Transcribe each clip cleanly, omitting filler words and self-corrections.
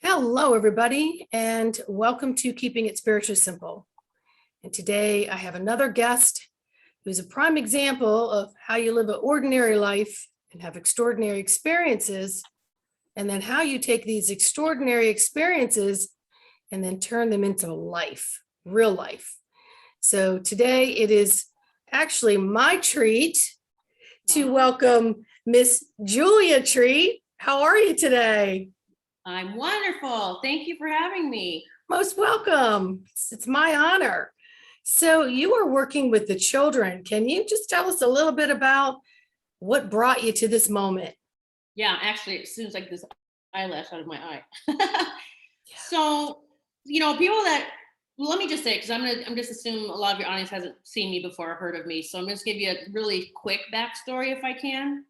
Hello, everybody, and welcome to Keeping It Spiritually Simple. And today I have another guest who's a prime example of how you live an ordinary life and have extraordinary experiences, and then how you take these extraordinary experiences and then turn them into life, real life. So today it is actually my treat to welcome Miss Julia Treat. How are you today? I'm wonderful. Thank you for having me. Most welcome. It's my honor. So you are working with the children. Can you just tell us a little bit about what brought you to this moment? Yeah, actually, it seems like this eyelash out of my eye. So, people that, well, let me just say, because I'm just assuming a lot of your audience hasn't seen me before or heard of me. So I'm just give you a really quick backstory if I can.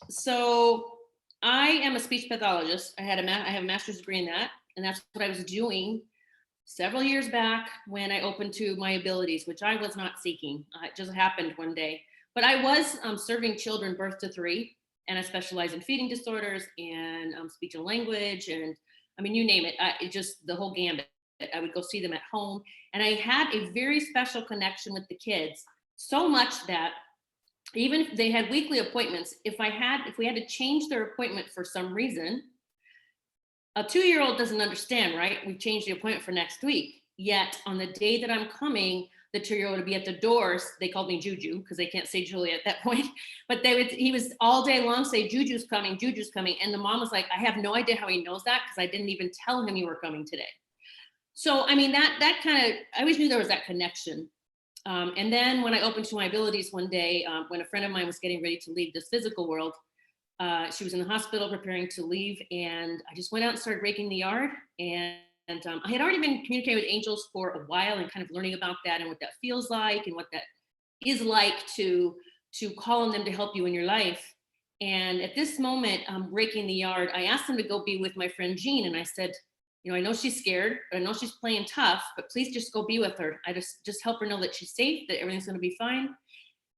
So I am a speech pathologist. I have a master's degree in that, and that's what I was doing several years back when I opened to my abilities, which I was not seeking. It just happened one day. But I was serving children birth to 3, and I specialize in feeding disorders and speech and language, and I mean, you name it. It just the whole gambit. I would go see them at home, and I had a very special connection with the kids, so much that even if they had weekly appointments, if we had to change their appointment for some reason, a 2-year-old doesn't understand, right? We've changed the appointment for next week. Yet on the day that I'm coming, the 2-year-old would be at the doors. They called me Juju because they can't say Julia at that point. But he was all day long say, Juju's coming, Juju's coming. And the mom was like, I have no idea how he knows that because I didn't even tell him you were coming today. So, I mean, that kind of, I always knew there was that connection. And then when I opened to my abilities one day, when a friend of mine was getting ready to leave this physical world, she was in the hospital preparing to leave, and I just went out and started raking the yard. And I had already been communicating with angels for a while and kind of learning about that and what that feels like and what that is like to call on them to help you in your life. And at this moment, raking the yard, I asked them to go be with my friend Jean, and I said, I know she's scared, but I know she's playing tough, but please just go be with her. I just help her know that she's safe, that everything's going to be fine.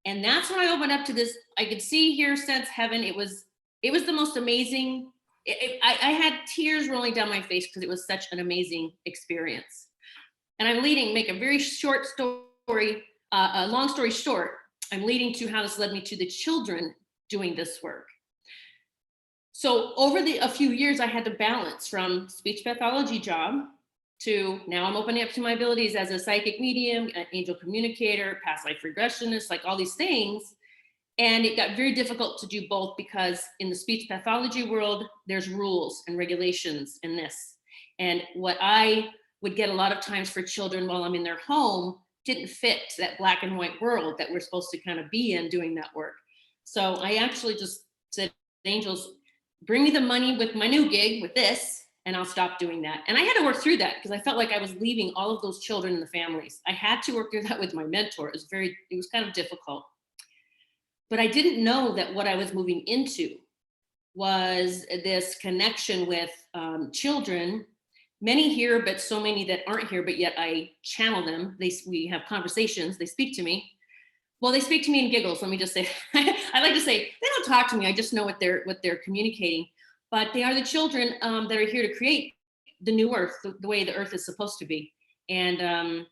And that's when I opened up to this. I could see, hear, sense, heaven. It was the most amazing. I had tears rolling down my face because it was such an amazing experience. And I'm make a very short story, a long story short, I'm leading to how this led me to the children doing this work. So over a few years, I had to balance from speech pathology job to now I'm opening up to my abilities as a psychic medium, an angel communicator, past life regressionist, like all these things. And it got very difficult to do both because in the speech pathology world, there's rules and regulations in this. And what I would get a lot of times for children while I'm in their home didn't fit that black and white world that we're supposed to kind of be in doing that work. So I actually just said, angels, bring me the money with my new gig with this, and I'll stop doing that. And I had to work through that because I felt like I was leaving all of those children and the families. I had to work through that with my mentor. It was kind of difficult. But I didn't know that what I was moving into was this connection with children, many here, but so many that aren't here, but yet I channel them. We have conversations, they speak to me. Well, they speak to me in giggles. Let me just say, I like to say, they don't talk to me. I just know what they're communicating. But they are the children that are here to create the new earth, the way the earth is supposed to be. And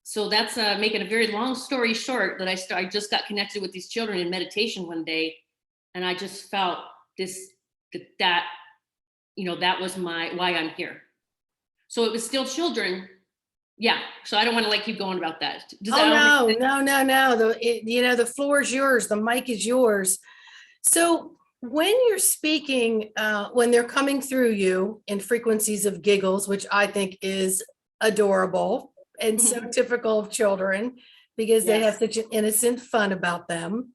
so that's making a very long story short that I just got connected with these children in meditation one day. And I just felt that was why I'm here. So it was still children. Yeah. So I don't want to keep going about that. No. The floor is yours. The mic is yours. So when you're speaking, when they're coming through you in frequencies of giggles, which I think is adorable and so typical of children because they have such an innocent fun about them.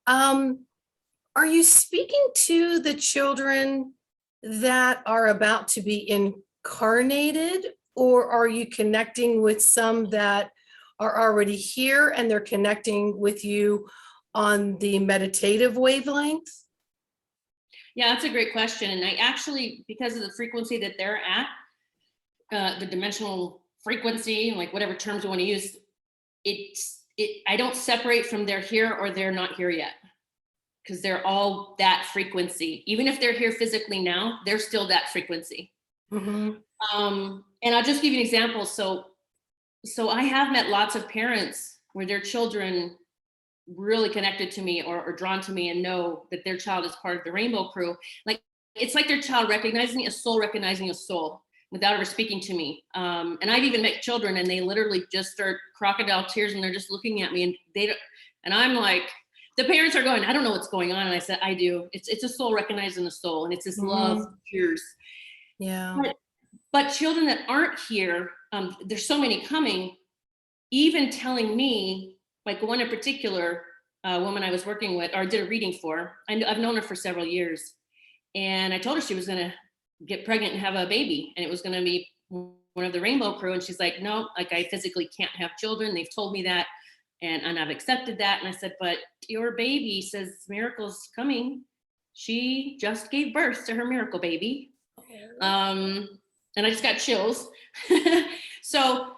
Are you speaking to the children that are about to be incarnated, or are you connecting with some that are already here and they're connecting with you on the meditative wavelength? Yeah, that's a great question. And I actually, because of the frequency that they're at, the dimensional frequency, like whatever terms you want to use, I don't separate from they're here or they're not here yet. because they're all that frequency. Even if they're here physically now, they're still that frequency. Mm-hmm. And I'll just give you an example. So I have met lots of parents where their children really connected to me or drawn to me and know that their child is part of the Rainbow Crew. Like, it's like their child recognizing a soul without ever speaking to me. And I've even met children and they literally just start crocodile tears and they're just looking at me and and I'm like, the parents are going, I don't know what's going on. And I said, I do. It's a soul recognizing a soul, and it's this love, tears. Yeah. But children that aren't here, there's so many coming, even telling me, like one in particular, woman I was working with or did a reading for, I've known her for several years. And I told her she was going to get pregnant and have a baby, and it was going to be one of the Rainbow Crew. And she's like, no, like I physically can't have children. They've told me that. And I've accepted that. And I said, but your baby says miracle's coming. She just gave birth to her miracle baby. And I just got chills. So,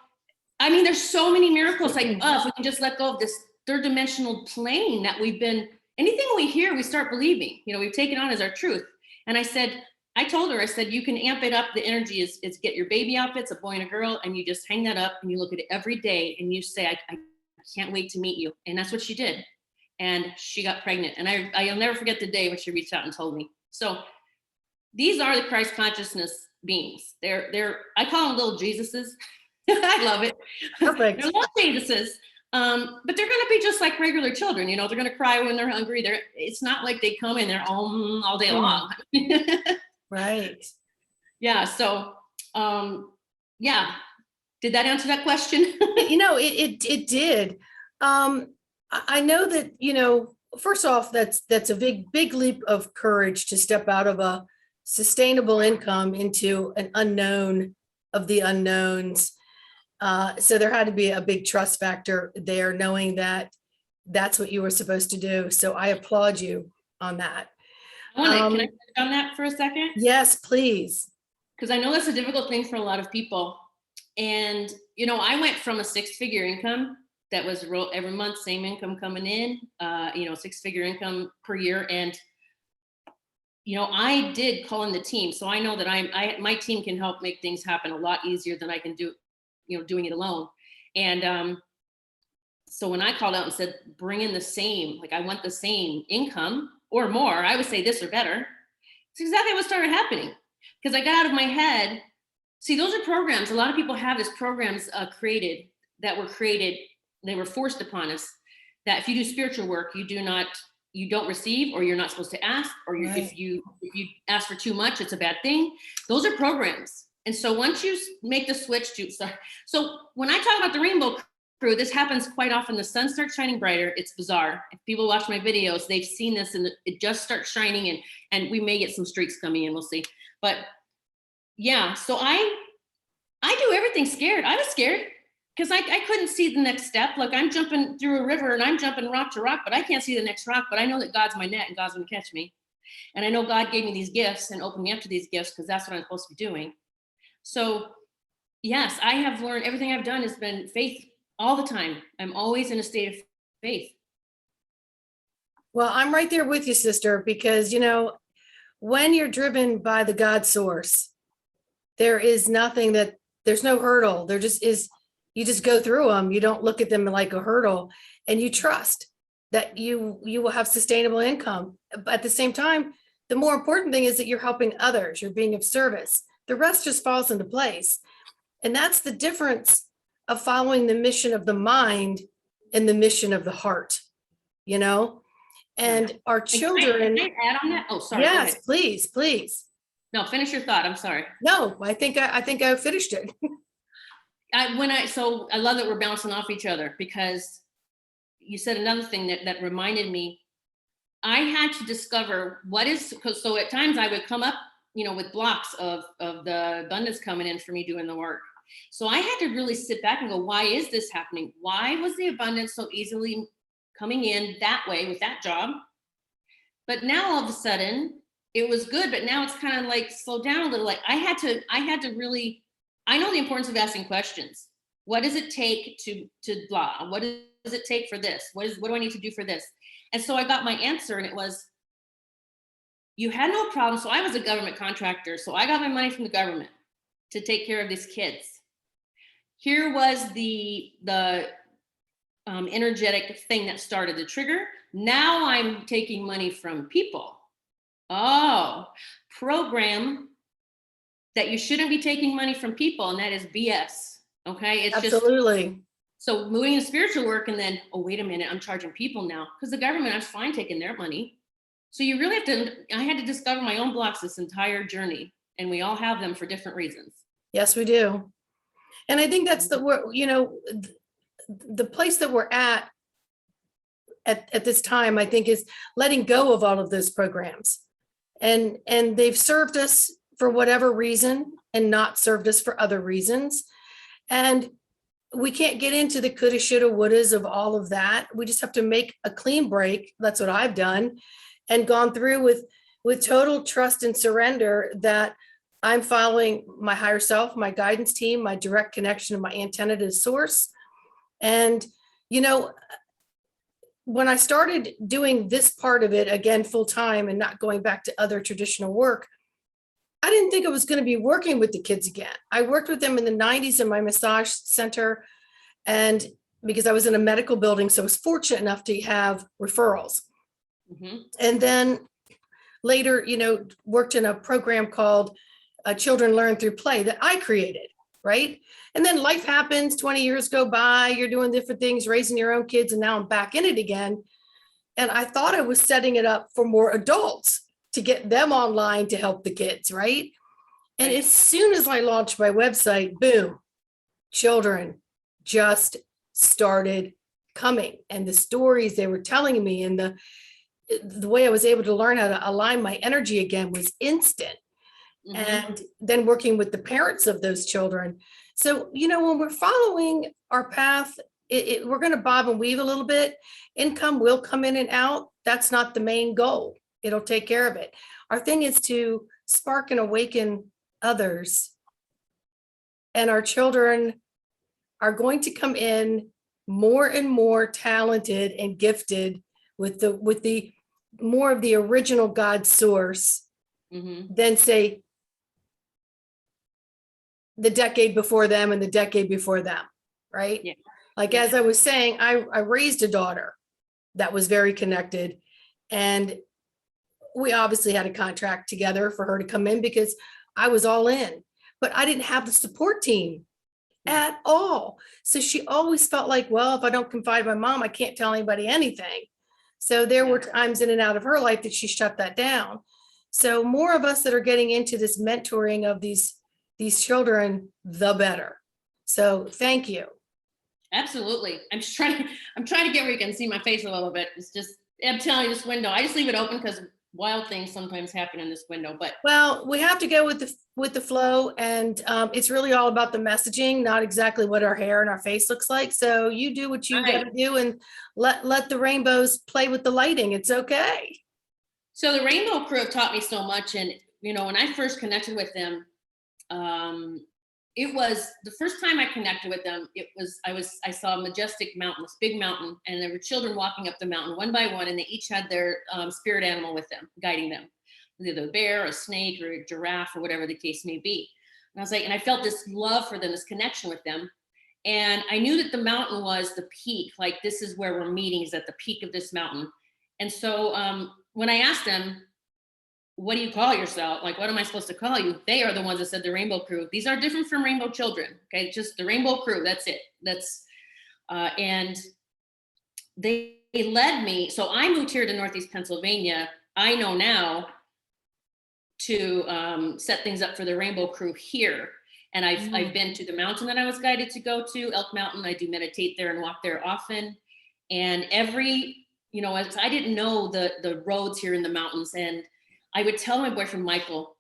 I mean, there's so many miracles. Like, if we can just let go of this third dimensional plane that anything we hear, we start believing, we've taken on as our truth. And I told her, you can amp it up. The energy is get your baby outfits, a boy and a girl, and you just hang that up and you look at it every day and you say, I can't wait to meet you. And that's what she did. And she got pregnant. And I'll never forget the day when she reached out and told me. So these are the Christ consciousness beings. I call them little Jesuses. I love it. Perfect. They're little Jesuses. But they're going to be just like regular children. They're going to cry when they're hungry. It's not like they come in there all day long. Right. Yeah. So, yeah. Did that answer that question? It did. I know that, first off, that's a big leap of courage to step out of a sustainable income into an unknown of the unknowns. So there had to be a big trust factor there, knowing that that's what you were supposed to do. So I applaud you on that. Can I touch on that for a second? Yes, please. Because I know that's a difficult thing for a lot of people. And, I went from a 6-figure income that was every month, same income coming in, 6-figure income per year. And, I did call in the team. So I know that my team can help make things happen a lot easier than I can do, doing it alone. And so when I called out and said, bring in the same, like I want the same income or more, I would say this or better. It's exactly what started happening. Because I got out of my head. See, those are programs. A lot of people have these programs created, they were forced upon us, that if you do spiritual work, you don't receive, or you're not supposed to ask, or Right. if you ask for too much, it's a bad thing. Those are programs. And so once you make the switch so when I talk about the Rainbow Crew, this happens quite often. The sun starts shining brighter. It's bizarre. If people watch my videos, they've seen this, and it just starts shining, and we may get some streaks coming in. We'll see. But yeah, so I do everything scared. I was scared because I couldn't see the next step. Like, I'm jumping through a river and I'm jumping rock to rock, but I can't see the next rock. But I know that God's my net and God's going to catch me. And I know God gave me these gifts and opened me up to these gifts because that's what I'm supposed to be doing. So yes, I have learned, everything I've done has been faith all the time. I'm always in a state of faith. Well, I'm right there with you, sister, because, when you're driven by the God source, there is nothing there's no hurdle. There just is, you just go through them. You don't look at them like a hurdle, and you trust that you will have sustainable income. But at the same time, the more important thing is that you're helping others. You're being of service. The rest just falls into place. And that's the difference of following the mission of the mind and the mission of the heart, and our children. Can I add on that? Oh, sorry. Yes, please. No, finish your thought. I'm sorry. No, I think I finished it. I love that we're bouncing off each other, because you said another thing that reminded me. I had to discover so at times I would come up, with blocks of the abundance coming in for me doing the work. So I had to really sit back and go, why is this happening? Why was the abundance so easily coming in that way with that job? But now all of a sudden it was good, but now it's kind of like slow down a little. Like I had to really, I know the importance of asking questions. What does it take to blah? What does it take for this? What do I need to do for this? And so I got my answer, and it was, you had no problem. So I was a government contractor. So I got my money from the government to take care of these kids. Here was the energetic thing that started the trigger. Now I'm taking money from people. Oh, program that you shouldn't be taking money from people, and that is BS. Okay, it's Absolutely. just so moving into spiritual work, and then, oh, wait a minute, I'm charging people now because the government, I was fine taking their money. So you really have to, I had to discover my own blocks this entire journey, and we all have them for different reasons. Yes, we do. And I think that's the place that we're at this time, I think, is letting go of all of those programs. And they've served us for whatever reason and not served us for other reasons. And we can't get into the coulda, shoulda, wouldas of all of that. We just have to make a clean break. That's what I've done, and gone through with total trust and surrender that I'm following my higher self, my guidance team, my direct connection, my antenna to source. And, when I started doing this part of it again, full time, and not going back to other traditional work, I didn't think I was going to be working with the kids again. I worked with them in the 90s in my massage center, and because I was in a medical building, so I was fortunate enough to have referrals. Mm-hmm. And then later, worked in a program called Children Learn Through Play that I created, right? And then life happens, 20 years go by, you're doing different things, raising your own kids, and now I'm back in it again. And I thought I was setting it up for more adults to get them online to help the kids, right? And as soon as I launched my website, boom, children just started coming. And the stories they were telling me, and the way I was able to learn how to align my energy again was instant. Mm-hmm. And then working with the parents of those children. So, when we're following our path, we're going to bob and weave a little bit. Income will come in and out. That's not the main goal. It'll take care of it. Our thing is to spark and awaken others. And our children are going to come in more and more talented and gifted with the more of the original God source, mm-hmm. than, say, the decade before them and the decade before them, right? Yeah. Like, as I was saying, I raised a daughter that was very connected, and we obviously had a contract together for her to come in because I was all in, but I didn't have the support team at all. So she always felt like, well, if I don't confide in my mom, I can't tell anybody anything. So there were times in and out of her life that she shut that down. So more of us that are getting into this mentoring of these children, the better. So thank you. Absolutely. I'm trying to get where you can see my face a little bit. It's just, I'm telling you, this window, I just leave it open because wild things sometimes happen in this window. But well, we have to go with the flow, and it's really all about the messaging, not exactly what our hair and our face looks like. So you do what you got to do, and let the rainbows play with the lighting. It's okay. So the Rainbow Crew have taught me so much, and when I first connected with them, it was the first time I connected with them. I saw a majestic mountain, this big mountain, and there were children walking up the mountain one by one, and they each had their spirit animal with them, guiding them, either a bear, a snake, or a giraffe, or whatever the case may be. And I was like, and I felt this love for them, this connection with them. And I knew that the mountain was the peak, like this is where we're meeting, is at the peak of this mountain. And so when I asked them, what do you call yourself? Like, what am I supposed to call you? They are the ones that said the Rainbow Crew. These are different from Rainbow Children. Okay. Just the Rainbow Crew. That's it. And they led me. So I moved here to Northeast Pennsylvania. I know now to set things up for the Rainbow Crew here. And I've been to the mountain that I was guided to go to, Elk Mountain. I do meditate there and walk there often. And as I didn't know the roads here in the mountains, and I would tell my boyfriend, Michael,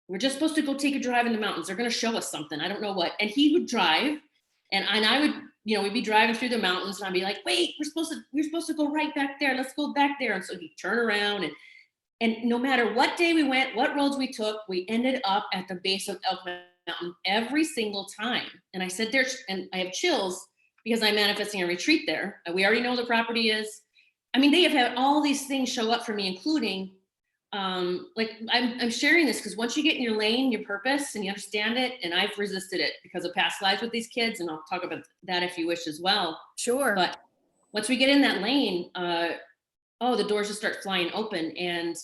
we're just supposed to go take a drive in the mountains. They're going to show us something. I don't know what. And he would drive, and I would, we'd be driving through the mountains, and I'd be like, wait, we're supposed to go right back there. Let's go back there. And so he'd turn around, and no matter what day we went, what roads we took, we ended up at the base of Elk Mountain every single time. And I said, and I have chills because I'm manifesting a retreat there. We already know the property is. I mean, they have had all these things show up for me, including like I'm sharing this because once you get in your lane, your purpose, and you understand it, and I've resisted it because of past lives with these kids, and I'll talk about that if you wish as well. Sure. But once we get in that lane, the doors just start flying open. And,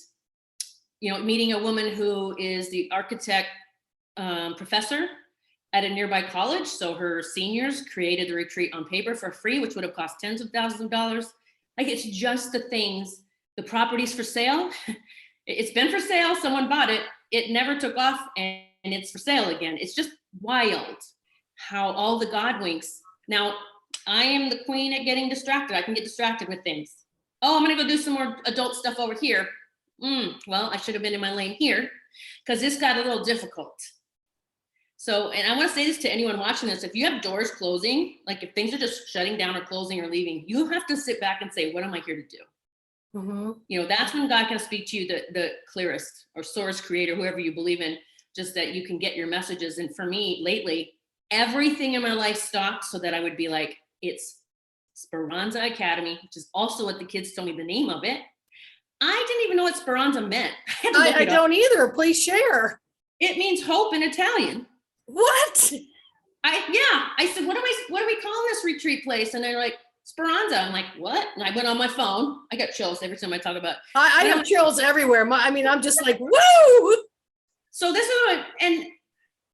meeting a woman who is the architect professor at a nearby college. So her seniors created the retreat on paper for free, which would have cost tens of thousands of dollars. Like, it's just the things, the properties for sale. It's been for sale. Someone bought it. It never took off, and it's for sale again. It's just wild how all the God winks. Now, I am the queen at getting distracted. I can get distracted with things. Oh, I'm going to go do some more adult stuff over here. Well, I should have been in my lane here because this got a little difficult. So, and I want to say this to anyone watching this, if you have doors closing, like if things are just shutting down or closing or leaving, you have to sit back and say, what am I here to do? That's when God can speak to you the clearest, or source, creator, whoever you believe in, just that you can get your messages. And for me lately, everything in my life stopped so that I would be like, it's Speranza Academy, which is also what the kids told me the name of it. I didn't even know what Speranza meant. I don't either. Please share. It means hope in Italian. What? I said, what are we calling this retreat place? And they're like, Speranza. I'm like, what? And I went on my phone. I got chills every time I talk about it. I have chills everywhere. I'm just like, woo! So this is and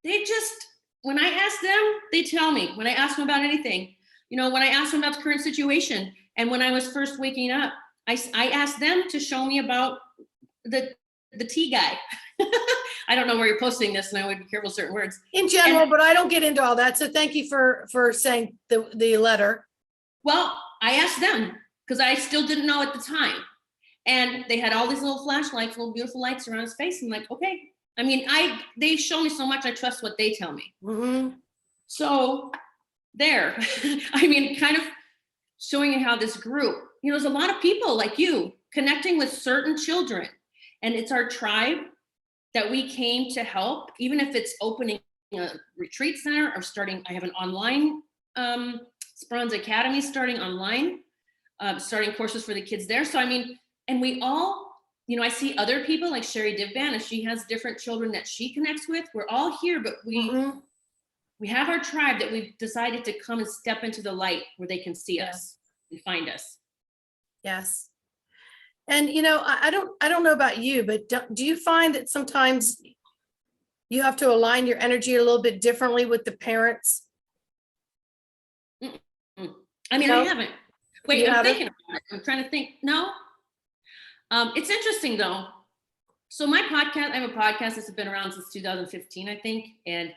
they just, when I ask them, they tell me. When I ask them about anything, when I ask them about the current situation, and when I was first waking up, I asked them to show me about the tea guy. I don't know where you're posting this, and I would be careful with certain words. In general, but I don't get into all that. So thank you for saying the letter. Well, I asked them because I still didn't know at the time. And they had all these little flashlights, little beautiful lights around his face. I'm like, okay. I mean, they show me so much. I trust what they tell me. So there, kind of showing you how this group, there's a lot of people like you connecting with certain children, and it's our tribe that we came to help, even if it's opening a retreat center or starting. I have an online Speranza Academy starting online, starting courses for the kids there. So, and we all, I see other people like Sherry Divban, and she has different children that she connects with. We're all here, but we have our tribe that we've decided to come and step into the light where they can see us and find us. Yes. And, I don't know about you, but do you find that sometimes you have to align your energy a little bit differently with the parents? I haven't. Wait, I'm thinking about it. I'm trying to think. No. It's interesting though. So my podcast, I have a podcast that's been around since 2015, I think. And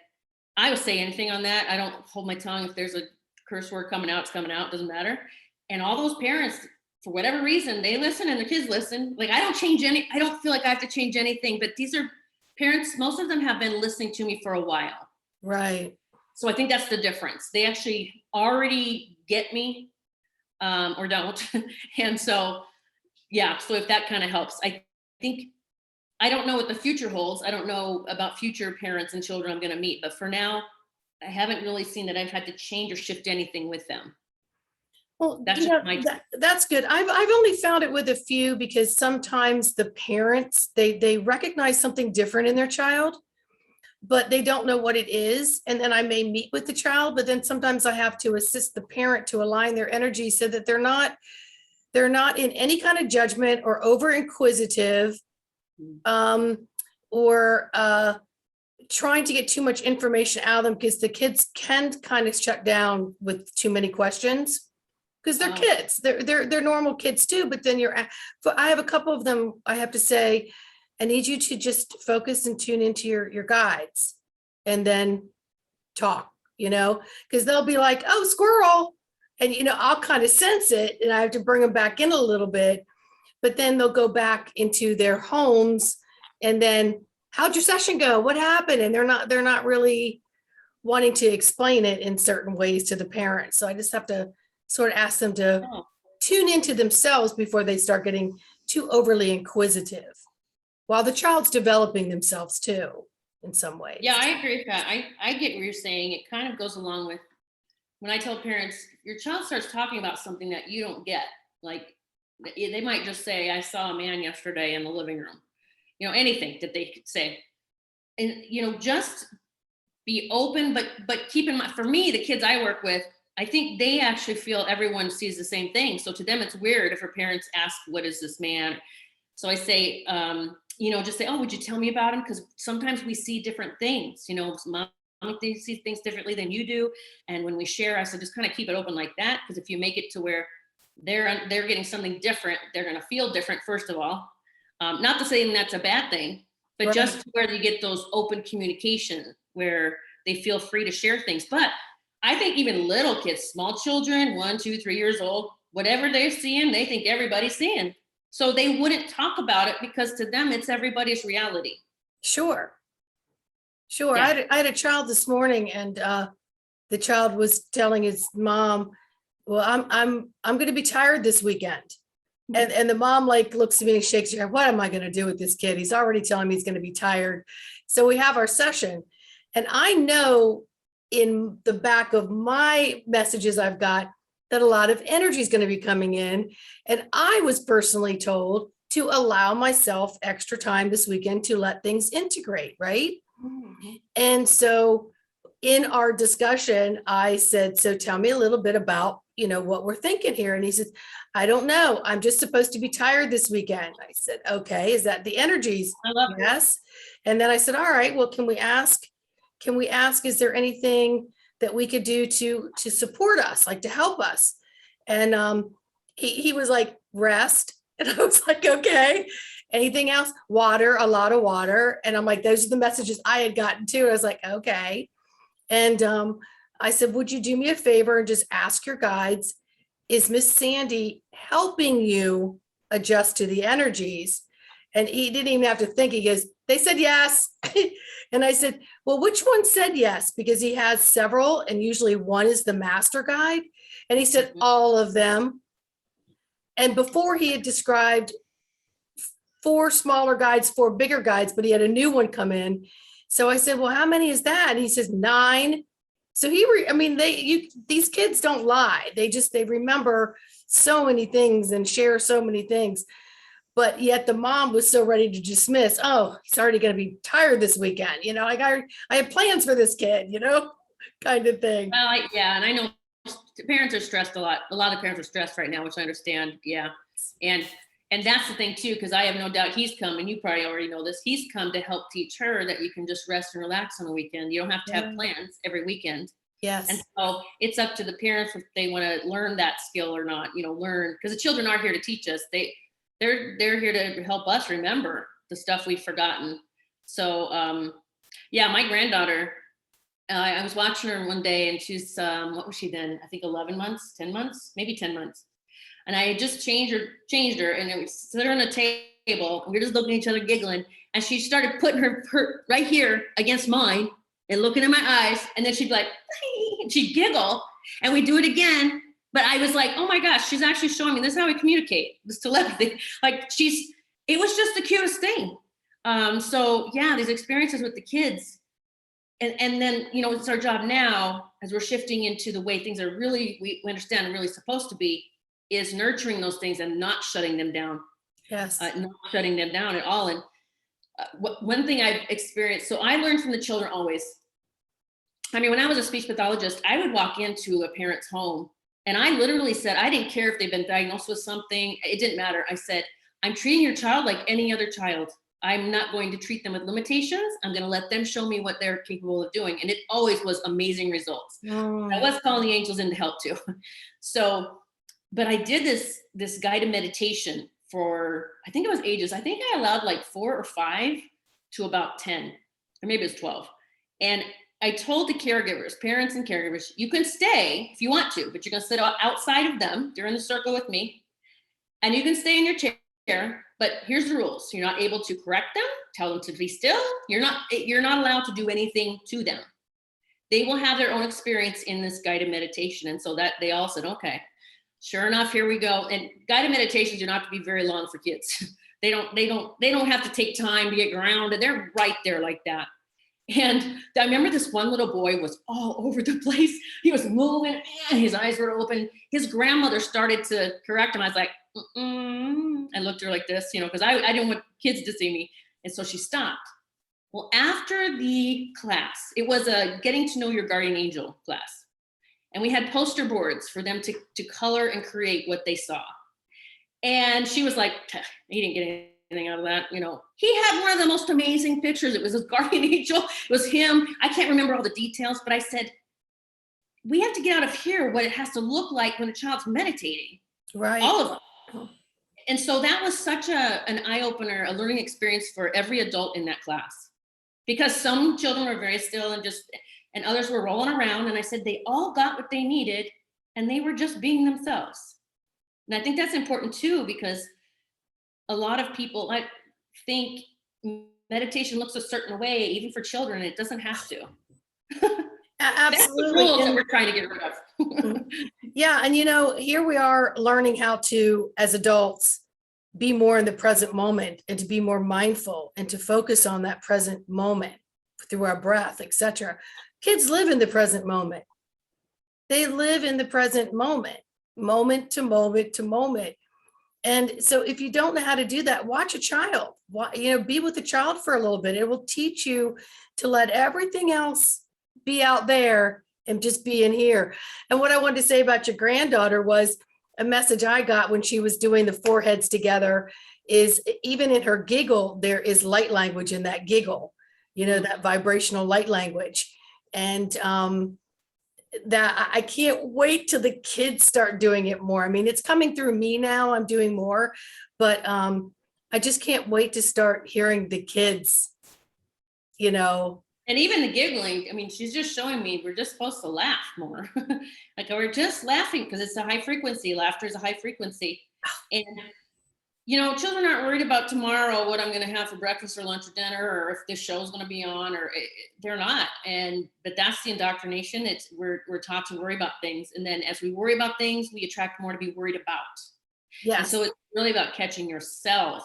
I will say anything on that. I don't hold my tongue. If there's a curse word coming out, it's coming out. Doesn't matter. And all those parents, for whatever reason, they listen and the kids listen. Like, I don't feel like I have to change anything, but these are parents. Most of them have been listening to me for a while. Right. So I think that's the difference. They actually already get me or don't. And so, so if that kind of helps, I think, I don't know what the future holds. I don't know about future parents and children I'm going to meet, but for now, I haven't really seen that I've had to change or shift anything with them. Well, that's good. I've only found it with a few, because sometimes the parents, they recognize something different in their child, but they don't know what it is. And then I may meet with the child, but then sometimes I have to assist the parent to align their energy so that they're not in any kind of judgment or over inquisitive, or trying to get too much information out of them, because the kids can kind of shut down with too many questions. Because they're kids, they're normal kids too. But then I have a couple of them. I have to say, I need you to just focus and tune into your guides, and then talk. Because they'll be like, "Oh, squirrel," and I'll kind of sense it, and I have to bring them back in a little bit. But then they'll go back into their homes, and then, how'd your session go? What happened? And they're not really wanting to explain it in certain ways to the parents. So I just have to sort of ask them to tune into themselves before they start getting too overly inquisitive, while the child's developing themselves too, in some ways. Yeah, I agree with that. I get what you're saying. It kind of goes along with when I tell parents, your child starts talking about something that you don't get, like They might just say, I saw a man yesterday in the living room, anything that they could say. And, just be open, but keep in mind, for me, the kids I work with, I think they actually feel everyone sees the same thing. So to them, it's weird if her parents ask, what is this man? So I say, just say, oh, would you tell me about him? Because sometimes we see different things, mom, they see things differently than you do. And when we share, I said, just kind of keep it open like that. Because if you make it to where they're getting something different, they're going to feel different, first of all. Not to say that's a bad thing, but Right. just where you get those open communication where they feel free to share things. But I think even little kids, small children, 1, 2, 3 years old, whatever they're seeing, they think everybody's seeing. So they wouldn't talk about it because to them, it's everybody's reality. Sure. Sure. Yeah. I had a child this morning, and the child was telling his mom, well, I'm going to be tired this weekend. And the mom like looks at me and shakes her head. What am I going to do with this kid? He's already telling me he's going to be tired. So we have our session, and I know in the back of my messages I've got that a lot of energy is going to be coming in. And I was personally told to allow myself extra time this weekend to let things integrate, right? Mhm. And so in our discussion, I said, so tell me a little bit about, what we're thinking here. And he said, I don't know. I'm just supposed to be tired this weekend. I said, okay, is that the energies? I love it. Yes. And then I said, all right, well, can we ask, is there anything that we could do to support us, like to help us? And he was like, rest. And I was like, okay. Anything else? Water, a lot of water. And I'm like, those are the messages I had gotten too. I was like, okay. And I said, would you do me a favor and just ask your guides, is Miss Sandy helping you adjust to the energies? And he didn't even have to think. He goes, they said yes. And I said, well, which one said yes? Because he has several, and usually one is the master guide. And he said, all of them. And before he had described 4 smaller guides, 4 bigger guides, but he had a new one come in. So I said, well, how many is that? And he says 9. So these kids don't lie. They remember so many things and share so many things. But yet the mom was so ready to dismiss, oh, he's already going to be tired this weekend. Like I have plans for this kid, kind of thing. Well, and I know parents are stressed a lot. A lot of parents are stressed right now, which I understand. Yeah. And that's the thing too, because I have no doubt he's come, and you probably already know this, he's come to help teach her that you can just rest and relax on the weekend. You don't have to have plans every weekend. Yes. And so it's up to the parents if they want to learn that skill or not, learn, because the children are here to teach us. They're here to help us remember the stuff we've forgotten. So my granddaughter, I was watching her one day, and she's what was she then? I think 11 months, 10 months, maybe 10 months. And I had just changed her, and it was sit her on a table, and we were just looking at each other giggling. And she started putting her right here against mine and looking in my eyes. And then she'd be like, and she'd giggle, and we'd do it again. But I was like, oh my gosh, she's actually showing me this is how we communicate, this telepathy. Like it was just the cutest thing. So yeah, these experiences with the kids. And then, it's our job now, as we're shifting into the way things are really, we understand are really supposed to be, is nurturing those things and not shutting them down. Yes. Not shutting them down at all. And one thing I've experienced, so I learned from the children always. When I was a speech pathologist, I would walk into a parent's home, and I literally said, I didn't care if they've been diagnosed with something. It didn't matter. I said, I'm treating your child like any other child. I'm not going to treat them with limitations. I'm going to let them show me what they're capable of doing. And it always was amazing results. I was calling the angels in to help too. So, but I did this guided meditation for, I think it was ages. I think I allowed like 4 or 5 to about 10, or maybe it was 12. And I told the caregivers, parents and caregivers, you can stay if you want to, but you're going to sit outside of them during the circle with me. And you can stay in your chair, but here's the rules. You're not able to correct them, tell them to be still. You're not allowed to do anything to them. They will have their own experience in this guided meditation. And so that they all said, okay. Sure enough, here we go. And guided meditations do not have to be very long for kids. They don't have to take time to get grounded. They're right there like that. And I remember this one little boy was all over the place. He was moving, and his eyes were open. His grandmother started to correct him. I was like, I looked at her like this, because I didn't want kids to see me. And so she stopped. Well, after the class, it was a getting to know your guardian angel class. And we had poster boards for them to color and create what they saw. And she was like, he didn't get anything out of that. He had one of the most amazing pictures. It was his guardian angel. It was him. I can't remember all the details, but I said, we have to get out of here what it has to look like when a child's meditating. Right. All of them. And so that was such an eye-opener, a learning experience for every adult in that class. Because some children were very still and others were rolling around. And I said, they all got what they needed and they were just being themselves. And I think that's important too, because a lot of people, I think meditation looks a certain way, even for children, and it doesn't have to. Absolutely. That's the rules that we're trying to get rid of. Yeah. And here we are learning how to, as adults, be more in the present moment and to be more mindful and to focus on that present moment through our breath, etc. Kids live in the present moment. They live in the present moment, moment to moment to moment. And so if you don't know how to do that, watch a child, be with a child for a little bit. It will teach you to let everything else be out there and just be in here. And what I wanted to say about your granddaughter was a message I got when she was doing the foreheads together is even in her giggle, there is light language in that giggle, that vibrational light language. And that I can't wait till the kids start doing it more. I mean, it's coming through me now, I'm doing more, but I just can't wait to start hearing the kids, And even the giggling, I mean, she's just showing me we're just supposed to laugh more. Like we're just laughing because it's a high frequency. Laughter is a high frequency. And, children aren't worried about tomorrow, what I'm going to have for breakfast or lunch or dinner, or if this show's going to be on, or they're not. But that's the indoctrination. We're taught to worry about things. And then as we worry about things, we attract more to be worried about. Yes. And so it's really about catching yourself.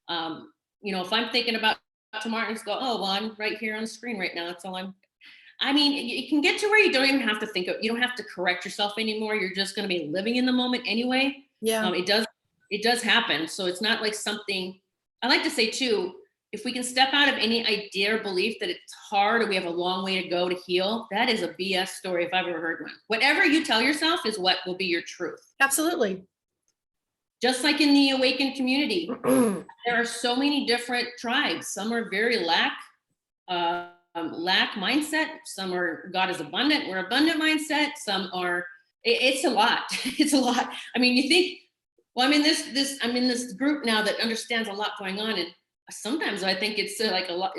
If I'm thinking about tomorrow, and just go, oh, well, I'm right here on the screen right now. That's all you can get to where you don't even have to you don't have to correct yourself anymore. You're just going to be living in the moment anyway. Yeah. It does happen. So it's not like something, I like to say too, if we can step out of any idea or belief that it's hard or we have a long way to go to heal, that is a BS story if I've ever heard one. Whatever you tell yourself is what will be your truth. Absolutely. Just like in the awakened community, there are so many different tribes. Some are very lack mindset. Some are God is abundant. We're abundant mindset. Some are. It's a lot. It's a lot. I mean, you think, well, I'm in this group now that understands a lot going on, and sometimes I think it's like a lot.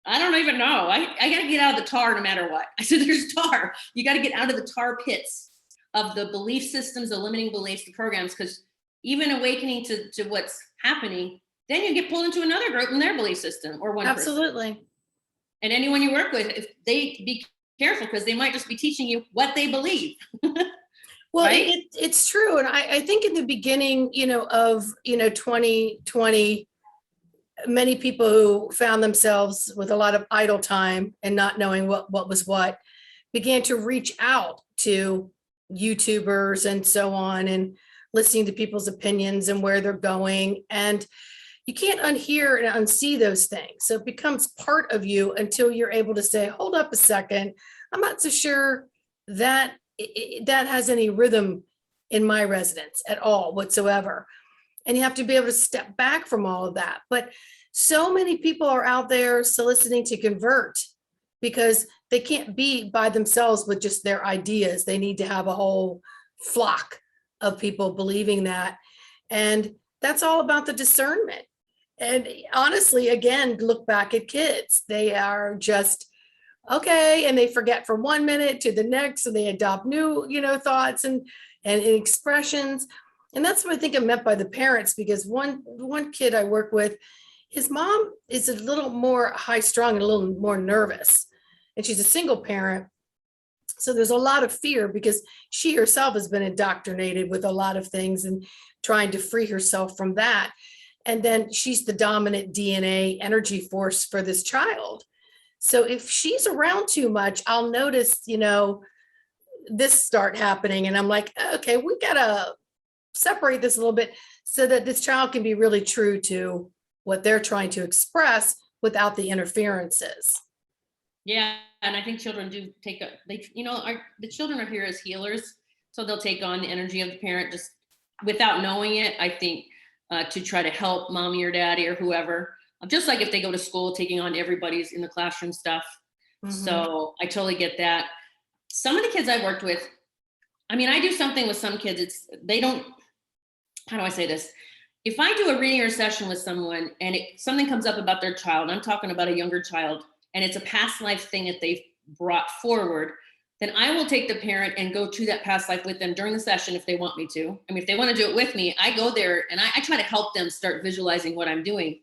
I don't even know. I got to get out of the tar no matter what. I said, there's tar. You got to get out of the tar pits of the belief systems, the limiting beliefs, the programs, because even awakening to what's happening, then you get pulled into another group in their belief system or one Absolutely. person. And anyone you work with, if they be careful, because they might just be teaching you what they believe. Well, right? it's true. And I think in the beginning, of, 2020, many people who found themselves with a lot of idle time and not knowing what was what began to reach out to YouTubers and so on, and listening to people's opinions and where they're going. And you can't unhear and unsee those things. So it becomes part of you until you're able to say, hold up a second, I'm not so sure that that has any rhythm in my residence at all whatsoever. And you have to be able to step back from all of that. But so many people are out there soliciting to convert because they can't be by themselves with just their ideas. They need to have a whole flock of people believing that. And that's all about the discernment. And honestly, again, look back at kids. They are just, okay, and they forget from 1 minute to the next, and they adopt new, thoughts and expressions. And that's what I think I meant by the parents, because one kid I work with, his mom is a little more high strung and a little more nervous, and she's a single parent. So there's a lot of fear because she herself has been indoctrinated with a lot of things and trying to free herself from that. And then she's the dominant DNA energy force for this child. So if she's around too much, I'll notice, this start happening. And I'm like, okay, we got to separate this a little bit so that this child can be really true to what they're trying to express without the interferences. Yeah, and I think children do take the children are here as healers, so they'll take on the energy of the parent just without knowing it. I think to try to help mommy or daddy or whoever, just like if they go to school, taking on everybody's in the classroom stuff. Mhm. So I totally get that. Some of the kids I've worked with, I mean, I do something with some kids. They don't. How do I say this? If I do a reading or session with someone and something comes up about their child, I'm talking about a younger child, and it's a past life thing that they've brought forward, then I will take the parent and go to that past life with them during the session if they want me to. I mean, if they want to do it with me, I go there and I try to help them start visualizing what I'm doing.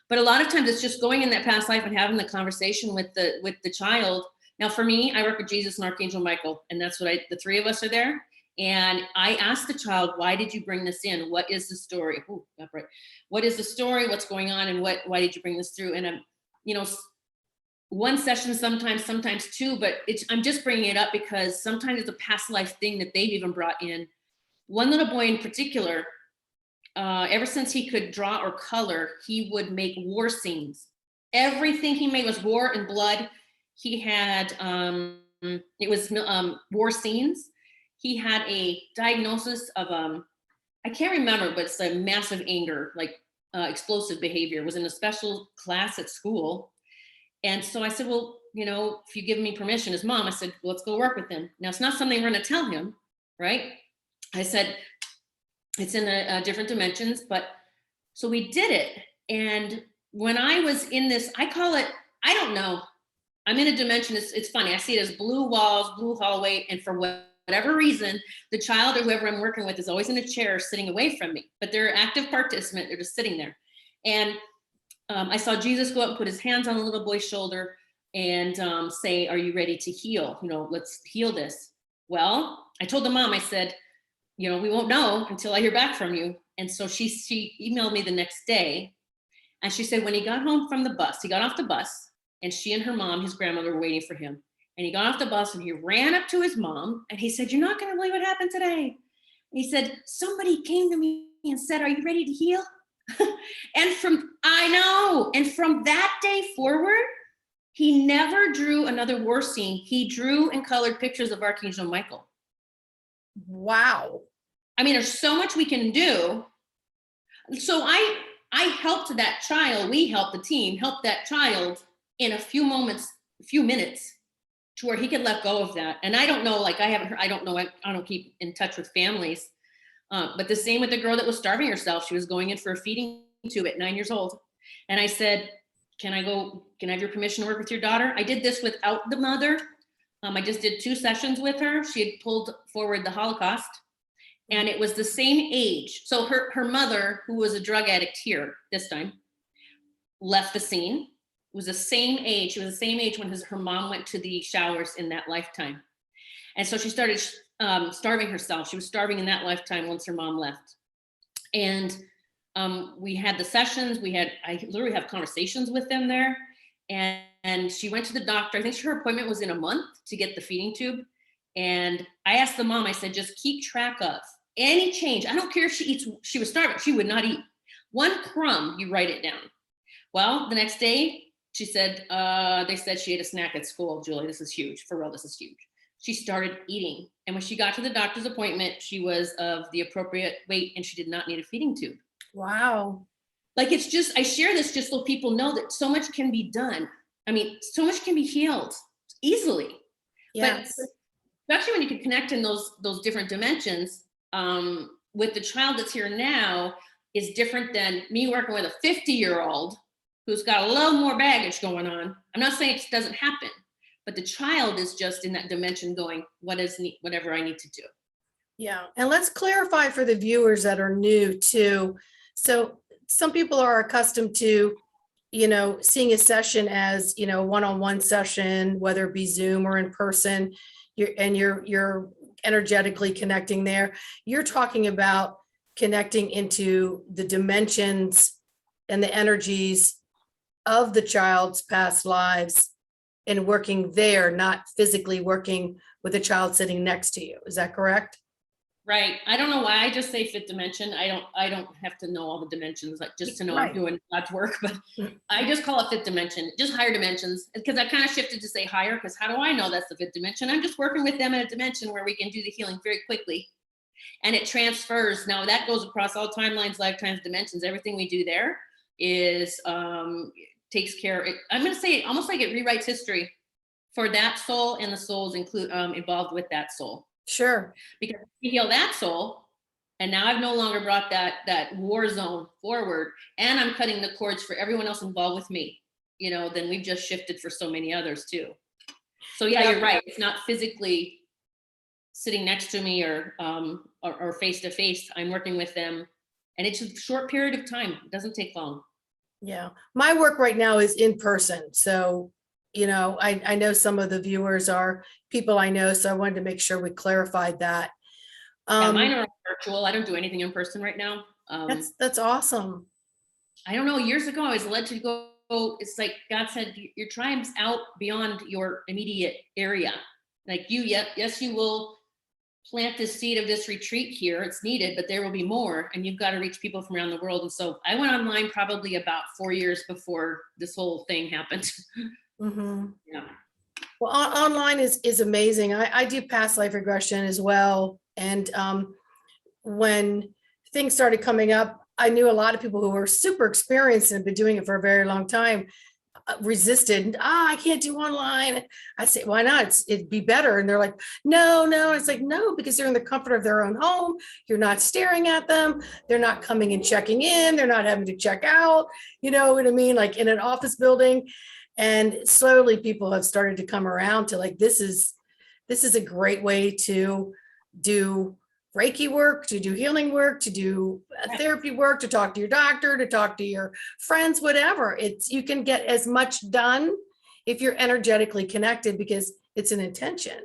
But a lot of times it's just going in that past life and having the conversation with the child. Now, for me, I work with Jesus and Archangel Michael, and that's what the three of us are there. And I asked the child, why did you bring this in? What is the story? Ooh, right. What is the story? What's going on? And why did you bring this through? And one session, sometimes two, but I'm just bringing it up because sometimes it's a past life thing that they've even brought in. One little boy in particular, ever since he could draw or color, he would make war scenes. Everything he made was war and blood. He had, it was war scenes. He had a diagnosis of, I can't remember, but it's a massive anger, like explosive behavior, was in a special class at school. And so I said, well, if you give me permission as mom, I said, well, let's go work with him. Now, it's not something we're going to tell him, right? I said, it's in the different dimensions, but so we did it. And when I was in this, I call it, I don't know, I'm in a dimension, it's funny. I see it as blue walls, blue hallway. And for whatever reason, the child or whoever I'm working with is always in a chair sitting away from me, but they're an active participant. They're just sitting there. And I saw Jesus go up and put his hands on the little boy's shoulder and say, are you ready to heal? Let's heal this. Well, I told the mom, I said, we won't know until I hear back from you. And so she emailed me the next day. And she said, when he got home from the bus, he got off the bus and she and her mom, his grandmother, were waiting for him. And he got off the bus and he ran up to his mom and he said, you're not going to believe what happened today. And he said, somebody came to me and said, are you ready to heal? And from that day forward, he never drew another war scene. He drew and colored pictures of Archangel Michael. Wow. I mean, there's so much we can do. So I helped that child. We helped the team help that child in a few minutes to where he could let go of that. And I don't know, like I haven't heard, I don't know, I don't keep in touch with families. But the same with the girl that was starving herself. She was going in for a feeding tube at 9 years old. And I said, can I have your permission to work with your daughter? I did this without the mother. I just did 2 sessions with her. She had pulled forward the Holocaust and it was the same age. So her mother, who was a drug addict here this time, left the scene. It was the same age. She was the same age when her mom went to the showers in that lifetime. And so she started starving herself. She was starving in that lifetime once her mom left. And we had the sessions. I literally have conversations with them there. And she went to the doctor. I think her appointment was in a month to get the feeding tube. And I asked the mom, I said, just keep track of any change. I don't care if she eats, she was starving. She would not eat. One crumb, you write it down. Well, the next day, she said, they said she ate a snack at school. Julie, this is huge. For real, this is huge. She started eating. And when she got to the doctor's appointment, she was of the appropriate weight and she did not need a feeding tube. Wow. Like, it's just, I share this just so people know that so much can be done. I mean, so much can be healed easily. Yes. But especially when you can connect in those different dimensions with the child that's here now is different than me working with a 50-year-old who's got a little more baggage going on. I'm not saying it doesn't happen, but the child is just in that dimension going, whatever I need to do. Yeah. And let's clarify for the viewers that are new too. So some people are accustomed to, seeing a session as, one-on-one session, whether it be Zoom or in person, you're energetically connecting there. You're talking about connecting into the dimensions and the energies of the child's past lives and working there, not physically working with a child sitting next to you. Is that correct? Right. I don't know why I just say fifth dimension. I don't have to know all the dimensions, like just to know I'm Right. doing God's work, but Mm. I just call it fifth dimension, just higher dimensions. Because I kind of shifted to say higher, because how do I know that's the fifth dimension? I'm just working with them in a dimension where we can do the healing very quickly. And it transfers. Now that goes across all timelines, lifetimes, dimensions. Everything we do there is takes care. I'm going to say almost like it rewrites history for that soul, and the souls include involved with that soul. Sure. Because you heal that soul, and now I've no longer brought that war zone forward, and I'm cutting the cords for everyone else involved with me. Then we've just shifted for so many others too. So yeah, you're right. It's not physically sitting next to me or face to face. I'm working with them, and it's a short period of time. It doesn't take long. Yeah. My work right now is in person. So, I know some of the viewers are people I know, so I wanted to make sure we clarified that. Yeah, mine are virtual. I don't do anything in person right now. That's awesome. I don't know. Years ago, I was led to go. It's like God said, your tribe's out beyond your immediate area. Like yes, you will plant the seed of this retreat here. It's needed, but there will be more, and you've got to reach people from around the world. And so I went online probably about 4 years before this whole thing happened. Mm-hmm. Yeah. Well, online is amazing. I do past life regression as well. And when things started coming up, I knew a lot of people who were super experienced and been doing it for a very long time resisted. I can't do online. I say, why not? It'd be better. And they're like, no. It's like, no, because they're in the comfort of their own home. You're not staring at them. They're not coming and checking in. They're not having to check out. You know what I mean? Like in an office building. And slowly people have started to come around to like, this is a great way to do Reiki work, to do healing work, to do therapy work, to talk to your doctor, to talk to your friends, whatever. You can get as much done if you're energetically connected because it's an intention.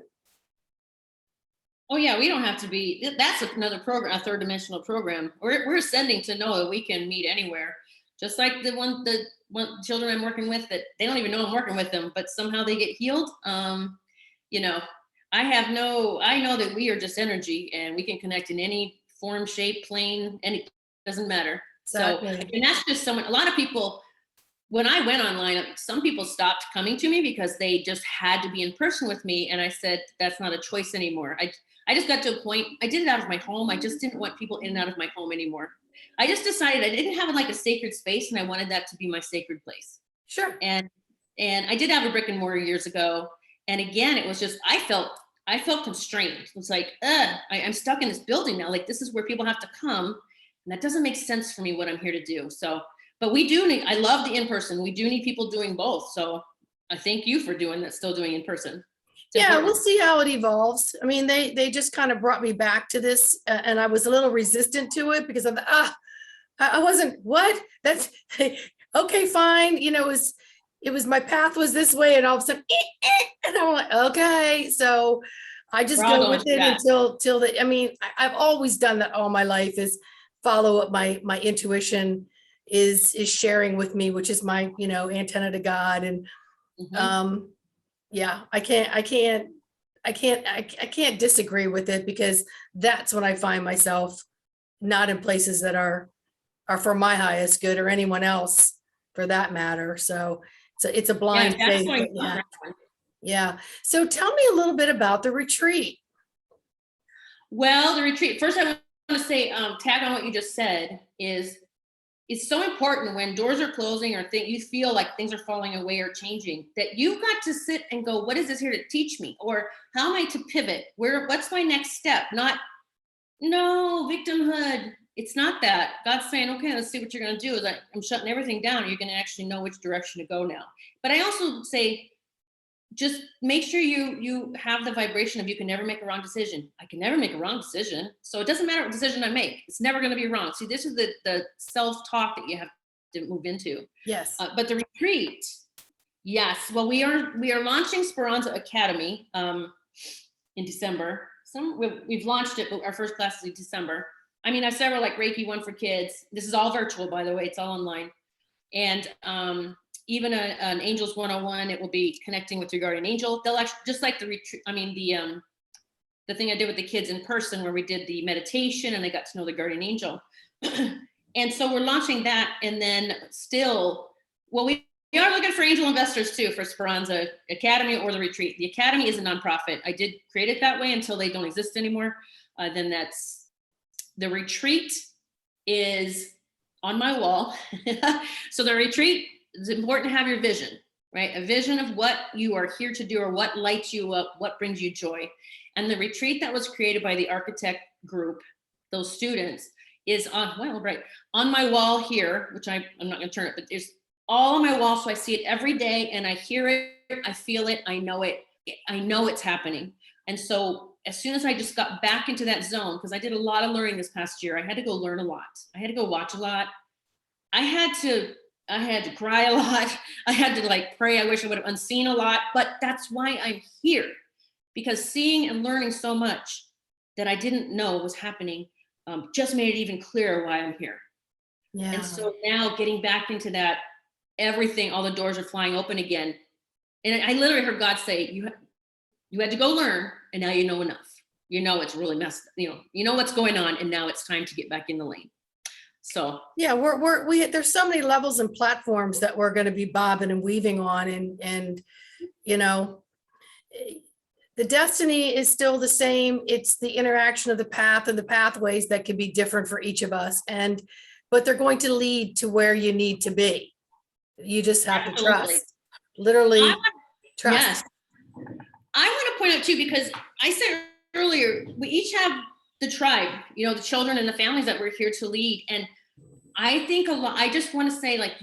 Oh yeah, we don't have to be. That's another program, a third dimensional program. We're ascending to know that we can meet anywhere. Just like the one children I'm working with that they don't even know I'm working with them, but somehow they get healed. I know that we are just energy, and we can connect in any form, shape, plane, doesn't matter. Exactly. So, and that's just a lot of people, when I went online, some people stopped coming to me because they just had to be in person with me. And I said, that's not a choice anymore. I just got to a point, I did it out of my home. I just didn't want people in and out of my home anymore. I just decided I didn't have like a sacred space, and I wanted that to be my sacred place. Sure. And I did have a brick and mortar years ago. And again, it was just, I felt constrained. It was like, I'm stuck in this building now. Like, this is where people have to come. And that doesn't make sense for me, what I'm here to do. So, but I love the in-person. We do need people doing both. So I thank you for doing that, still doing in person. Yeah, we'll see how it evolves. I mean, they just kind of brought me back to this, and I was a little resistant to it because I wasn't, what? That's okay, fine. It was my path was this way, and all of a sudden, and I'm like, okay. So I just go with it until I've always done that all my life, is follow what my intuition is sharing with me, which is my, antenna to God. And yeah, I can't disagree with it, because that's when I find myself not in places that are for my highest good, or anyone else for that matter. So it's a blind faith. Yeah. So tell me a little bit about the retreat. Well, the retreat, first I want to say, tag on what you just said, is it's so important when doors are closing or you feel like things are falling away or changing, that you've got to sit and go, what is this here to teach me? Or how am I to pivot? What's my next step? Not, no, victimhood. It's not that. God's saying, okay, let's see what you're going to do. Is I'm shutting everything down. You're going to actually know which direction to go now. But I also say, just make sure you have the vibration of, you can never make a wrong decision. I can never make a wrong decision. So it doesn't matter what decision I make. It's never going to be wrong. See, this is the self-talk that you have to move into. Yes. But the retreat, yes. Well, we are launching Speranza Academy in December. We've launched it, but our first class is in December. I mean, I have several, like Reiki, one for kids. This is all virtual, by the way. It's all online. And even an Angels 101, it will be connecting with your guardian angel. They'll actually, just like the retreat, the the thing I did with the kids in person where we did the meditation and they got to know the guardian angel. And so we're launching that. And then still, well, we are looking for angel investors too for Speranza Academy or the retreat. The Academy is a nonprofit. I did create it that way until they don't exist anymore. Then that's the retreat is on my wall. So the retreat, it's important to have your vision, right? A vision of what you are here to do or what lights you up, what brings you joy. And the retreat that was created by the architect group, those students, is on, well, right, on my wall here, which I'm not gonna turn it, but there's all on my wall. So I see it every day and I hear it, I feel it, I know it's happening. And so as soon as I just got back into that zone, because I did a lot of learning this past year, I had to go learn a lot. I had to go watch a lot. I had to cry a lot. I had to like pray. I wish I would have unseen a lot, but that's why I'm here, because seeing and learning so much that I didn't know was happening just made it even clearer why I'm here. Yeah. And so now getting back into that, everything, all the doors are flying open again. And I literally heard God say, you had to go learn, and now you know enough. You know it's really messed, you know what's going on, and now it's time to get back in the lane. So yeah, there's so many levels and platforms that we're going to be bobbing and weaving on, and you know, the destiny is still the same. It's the interaction of the path and the pathways that can be different for each of us, but they're going to lead to where you need to be. You just have to trust, literally trust. Yes. I want to point out too, because I said earlier, we each have the tribe, the children and the families that we're here to lead. And I think I just want to say, like,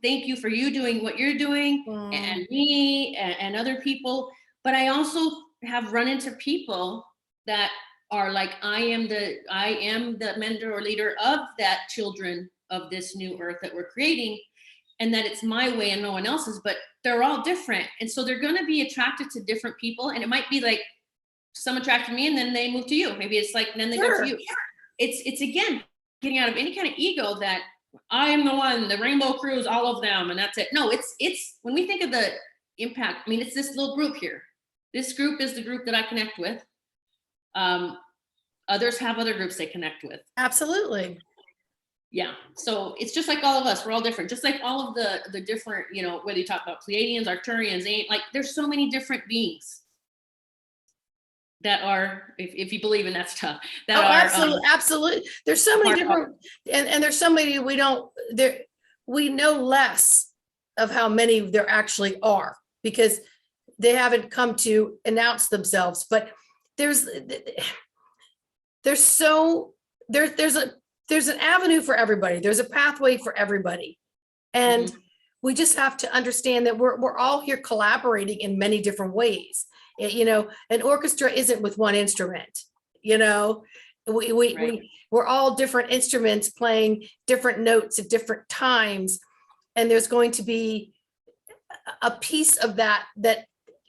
thank you for you doing what you're doing, and me and other people. But I also have run into people that are like, I am the mentor or leader of that children of this new earth that we're creating, and that it's my way and no one else's, but they're all different. And so they're going to be attracted to different people. And it might be like some attracted me and then they move to you. Maybe it's like, and then they go to you. It's again, getting out of any kind of ego that I am the one, the rainbow crew is all of them, and that's it. No, it's when we think of the impact, I mean, it's this little group here. This group is the group that I connect with. Others have other groups they connect with. Absolutely. Yeah. So it's just like all of us, we're all different. Just like all of the different, whether you talk about Pleiadians, Arcturians, like there's so many different beings that are, if you believe in that stuff, that are absolutely. There's so many different, and there's so many we know less of how many there actually are, because they haven't come to announce themselves. But there's an avenue for everybody. There's a pathway for everybody. And we just have to understand that we're all here collaborating in many different ways. An orchestra isn't with one instrument, we're all different instruments playing different notes at different times. And there's going to be a piece of that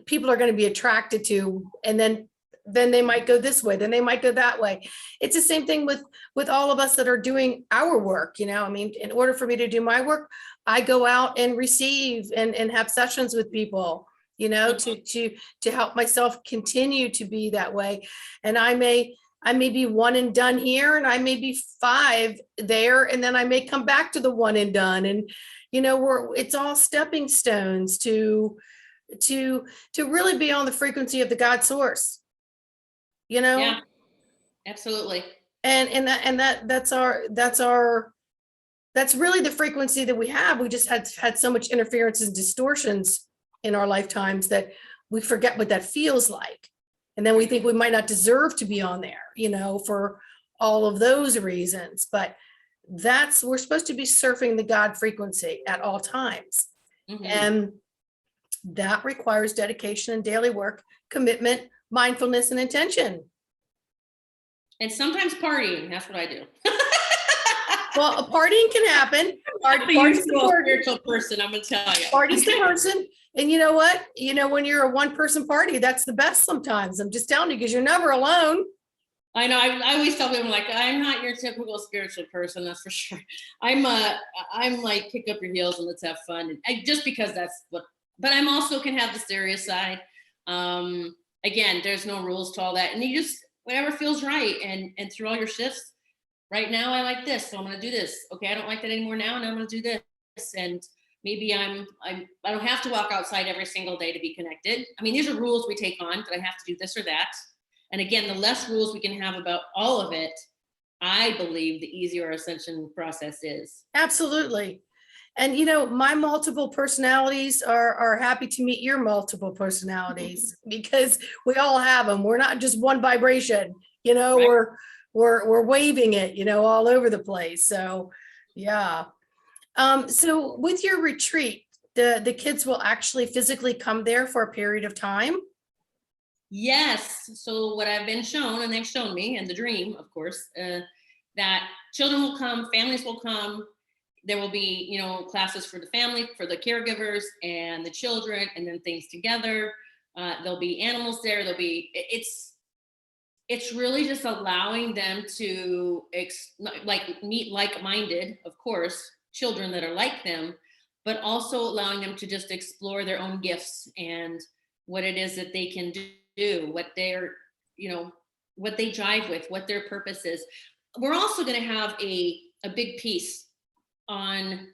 people are going to be attracted to. And then they might go this way, then they might go that way. It's the same thing with all of us that are doing our work. I mean, in order for me to do my work, I go out and receive and have sessions with people, to help myself continue to be that way. And I may be one and done here, and I may be 5 there, and then I may come back to the one and done. And, it's all stepping stones to really be on the frequency of the God source. Yeah, absolutely. That's really the frequency that we have. We just had so much interference and distortions in our lifetimes that we forget what that feels like. And then we think we might not deserve to be on there, for all of those reasons. But we're supposed to be surfing the God frequency at all times. And that requires dedication and daily work, commitment, mindfulness, and intention. And sometimes partying. That's what I do. Well, partying can happen. Party's a spiritual person, I'm gonna tell you. Party's the person. And you know what? When you're a one-person party, that's the best sometimes. I'm just telling you, because you're never alone. I know. I always tell people, like, I'm not your typical spiritual person, that's for sure. I'm like, kick up your heels and let's have fun. And just because that's what, but I'm also can have the serious side. again, there's no rules to all that. And you just, whatever feels right. And through all your shifts, right now I like this, so I'm going to do this. Okay, I don't like that anymore now, and I'm going to do this. And maybe I don't have to walk outside every single day to be connected. I mean, these are rules we take on, that I have to do this or that. And again, the less rules we can have about all of it, I believe the easier our ascension process is. Absolutely. And my multiple personalities are happy to meet your multiple personalities because we all have them. We're not just one vibration, Right. we're waving it, all over the place. So yeah. So with your retreat, the kids will actually physically come there for a period of time? Yes. So what I've been shown, and they've shown me, and the dream, of course, that children will come, families will come. There will be, classes for the family, for the caregivers and the children, and then things together. There'll be animals there. It's really just allowing them to meet like-minded, of course, children that are like them, but also allowing them to just explore their own gifts and what it is that they can do, what they're, what they drive with, what their purpose is. We're also going to have a big piece on,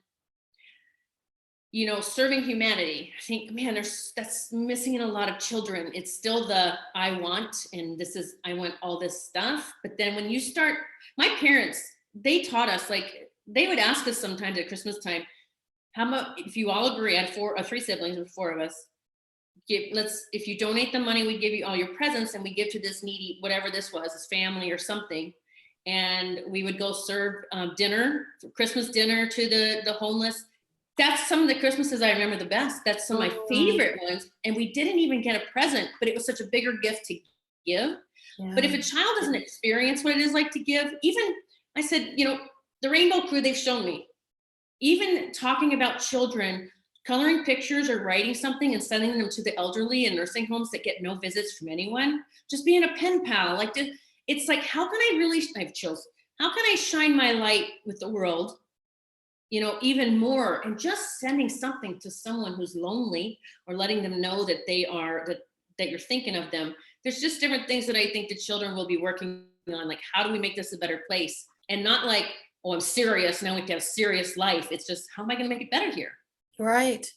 serving humanity. I think, man, that's missing in a lot of children. It's still the I want, and I want all this stuff. But then when you start, my parents, they taught us, like, they would ask us sometimes at Christmas time, how much, if you all agree, I had three siblings, with four of us, if you donate the money, we give you all your presents, and we give to this needy, whatever this was, his family or something. And we would go serve Christmas dinner to the homeless. That's some of the Christmases I remember the best. That's some of my favorite ones. And we didn't even get a present, but it was such a bigger gift to give. Yeah. But if a child doesn't experience what it is like to give, even, I said, the Rainbow Crew, they've shown me, even talking about children, coloring pictures or writing something and sending them to the elderly in nursing homes that get no visits from anyone, just being a pen pal. It's like, how can I have chills. How can I shine my light with the world, even more, and just sending something to someone who's lonely, or letting them know that that you're thinking of them. There's just different things that I think the children will be working on. Like, how do we make this a better place? And not like, oh, I'm serious, now we have to have serious life. It's just, how am I going to make it better here? Right.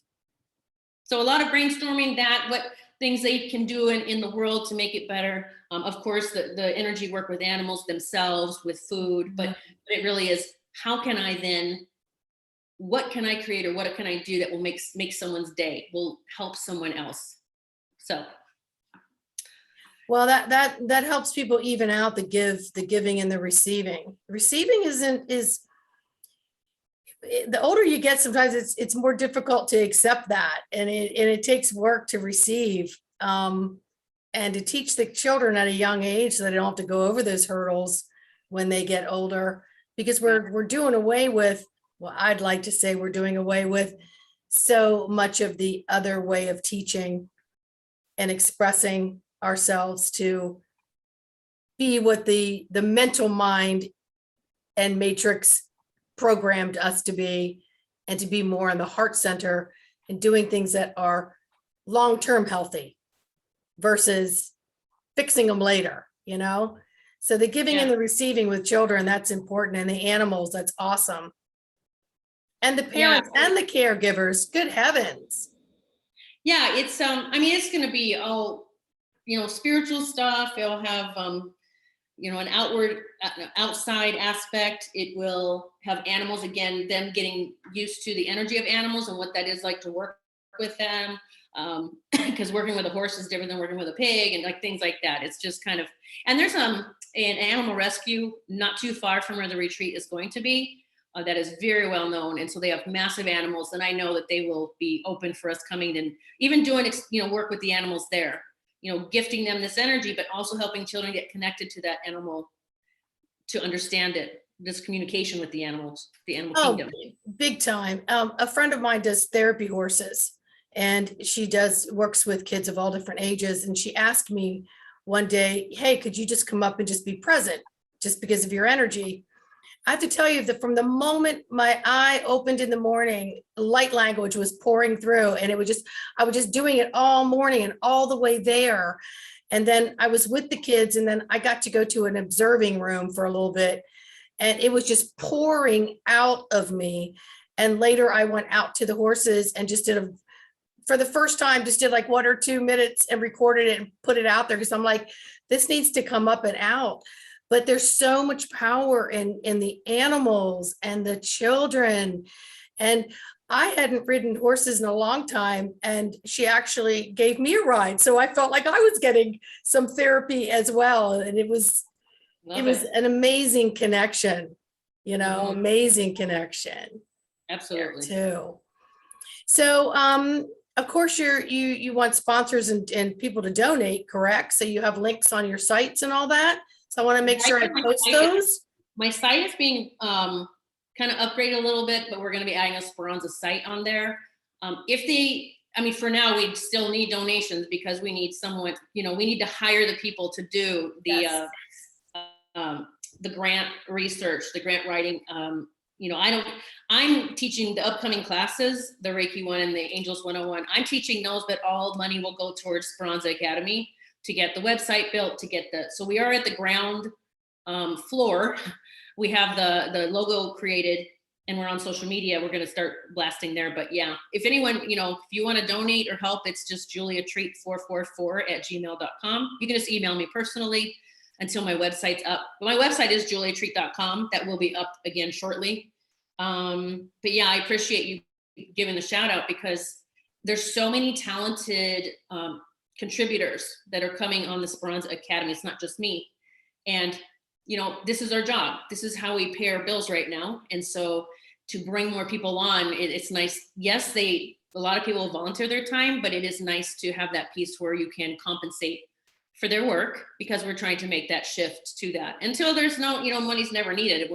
So a lot of brainstorming what things they can do in the world to make it better. Of course, the energy work with animals themselves, with food, but it really is, how can I then, what can I create, or what can I do that will make someone's day, will help someone else? So. Well, that helps people even out the giving and the receiving. Receiving is the older you get, sometimes it's more difficult to accept that, and it takes work to receive, and to teach the children at a young age so they don't have to go over those hurdles when they get older, because we're doing away with, well, I'd like to say we're doing away with so much of the other way of teaching and expressing ourselves to be what the mental mind and matrix programmed us to be, and to be more in the heart center and doing things that are long-term healthy versus fixing them later, So the giving and the receiving with children, that's important. And the animals, that's awesome. And the parents and the caregivers, good heavens. Yeah, it's it's going to be all, spiritual stuff. It'll have an outside aspect. It will have animals, again, them getting used to the energy of animals and what that is like to work with them. Because working with a horse is different than working with a pig, and like things like that. It's just kind of, and there's an animal rescue not too far from where the retreat is going to be. That is very well known, and so they have massive animals, and I know that they will be open for us coming and even doing work with the animals there, gifting them this energy, but also helping children get connected to that animal, to understand it, this communication with the animals, the animal kingdom. Big time. A friend of mine does therapy horses, and she works with kids of all different ages, and she asked me one day, hey, could you just come up and just be present, just because of your energy? I have to tell you that from the moment my eye opened in the morning, light language was pouring through, and I was just doing it all morning and all the way there. And then I was with the kids, and then I got to go to an observing room for a little bit, and it was just pouring out of me. And later I went out to the horses and just for the first time, just did like 1 or 2 minutes and recorded it and put it out there, because I'm like, this needs to come up and out. But there's so much power in the animals and the children. And I hadn't ridden horses in a long time, and she actually gave me a ride. So I felt like I was getting some therapy as well. And it was an amazing connection, amazing connection. Absolutely. Too. So, of course, you want sponsors and people to donate, correct? So you have links on your sites and all that. So I want to make sure I post those. My site is being kind of upgraded a little bit, but we're going to be adding a Speranza site on there. For now, we still need donations, because we need someone, we need to hire the people to do the grant research, the grant writing. I'm teaching the upcoming classes, the Reiki 1 and the Angels 101. I'm teaching those, but all money will go towards Speranza Academy to get the website built, so we are at the ground floor. We have the logo created, and we're on social media. We're going to start blasting there. But yeah, if anyone, if you want to donate or help, it's just juliatreat444@gmail.com. You can just email me personally until my website's up. But my website is juliatreat.com. That will be up again shortly. But yeah, I appreciate you giving the shout out, because there's so many talented contributors that are coming on the Speranza Academy. It's not just me. And this is our job. This is how we pay our bills right now. And so to bring more people on, it's nice. Yes, a lot of people volunteer their time, but it is nice to have that piece where you can compensate for their work, because we're trying to make that shift to that. Until there's no, money's never needed.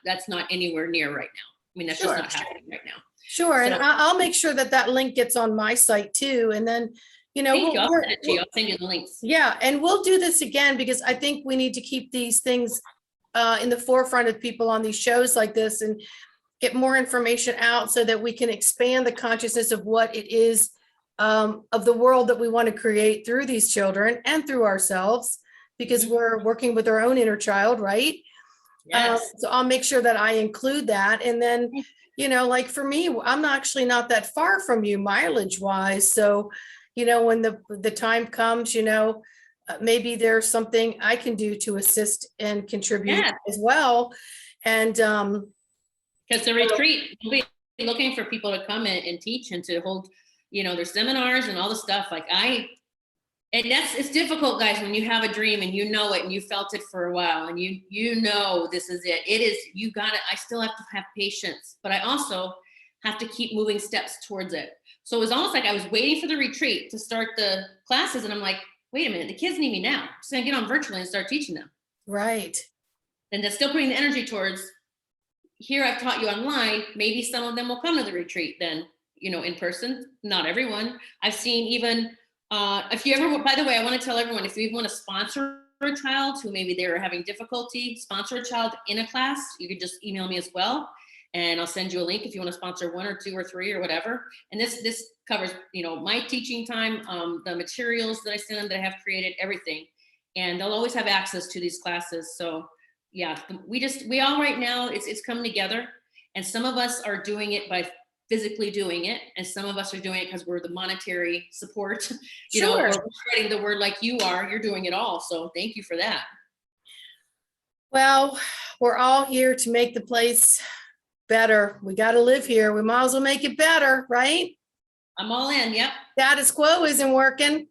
That's not anywhere near right now. That's just not happening right now. Sure. So, and I'll make sure that link gets on my site too. And then, I'll send it to you. I'll send you the links. Yeah. And we'll do this again, because I think we need to keep these things in the forefront of people on these shows like this, and get more information out so that we can expand the consciousness of what it is, of the world that we want to create through these children and through ourselves, because we're working with our own inner child, right? Yes. So I'll make sure that I include that. And then, like for me, I'm actually not that far from you mileage wise. So, when the time comes, maybe there's something I can do to assist and contribute as well. And because the retreat, we'll be looking for people to come in and teach, and to hold, their seminars and all the stuff. It's difficult, guys, when you have a dream and you know it and you felt it for a while, and this is it. It is, I still have to have patience, but I also have to keep moving steps towards it. So it was almost like I was waiting for the retreat to start the classes, and I'm like, wait a minute, the kids need me now. I'm just gonna get on virtually and start teaching them. Right. And they're still putting the energy towards, here I've taught you online, maybe some of them will come to the retreat then, in person. Not everyone. I've seen even, if you ever, by the way, I want to tell everyone, if you want to sponsor a child who maybe they're having difficulty, sponsor a child in a class, you can just email me as well. And I'll send you a link if you want to sponsor 1 or 2 or 3 or whatever. And this covers, my teaching time, the materials that I send them that I have created, everything. And they'll always have access to these classes. So yeah, we all right now, it's coming together. And some of us are doing it by physically doing it, and some of us are doing it because we're the monetary support, or spreading the word like you are. You're doing it all. So thank you for that. Well, we're all here to make the place better. We got to live here. We might as well make it better, right? I'm all in. Yep. Status quo isn't working.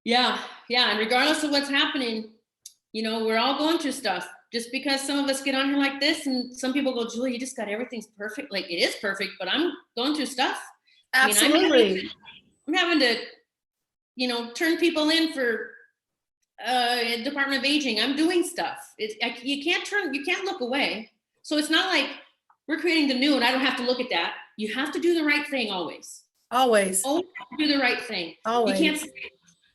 Yeah. And regardless of what's happening, we're all going through stuff. Just because some of us get on here like this, and some people go, Julie, you just got everything's perfect. Like, it is perfect, but I'm going through stuff. Absolutely. I'm having to, turn people in for Department of Aging. I'm doing stuff. You can't look away. So it's not like we're creating the new and I don't have to look at that. You have to do the right thing always. Always. Always do the right thing. Always. You can't say,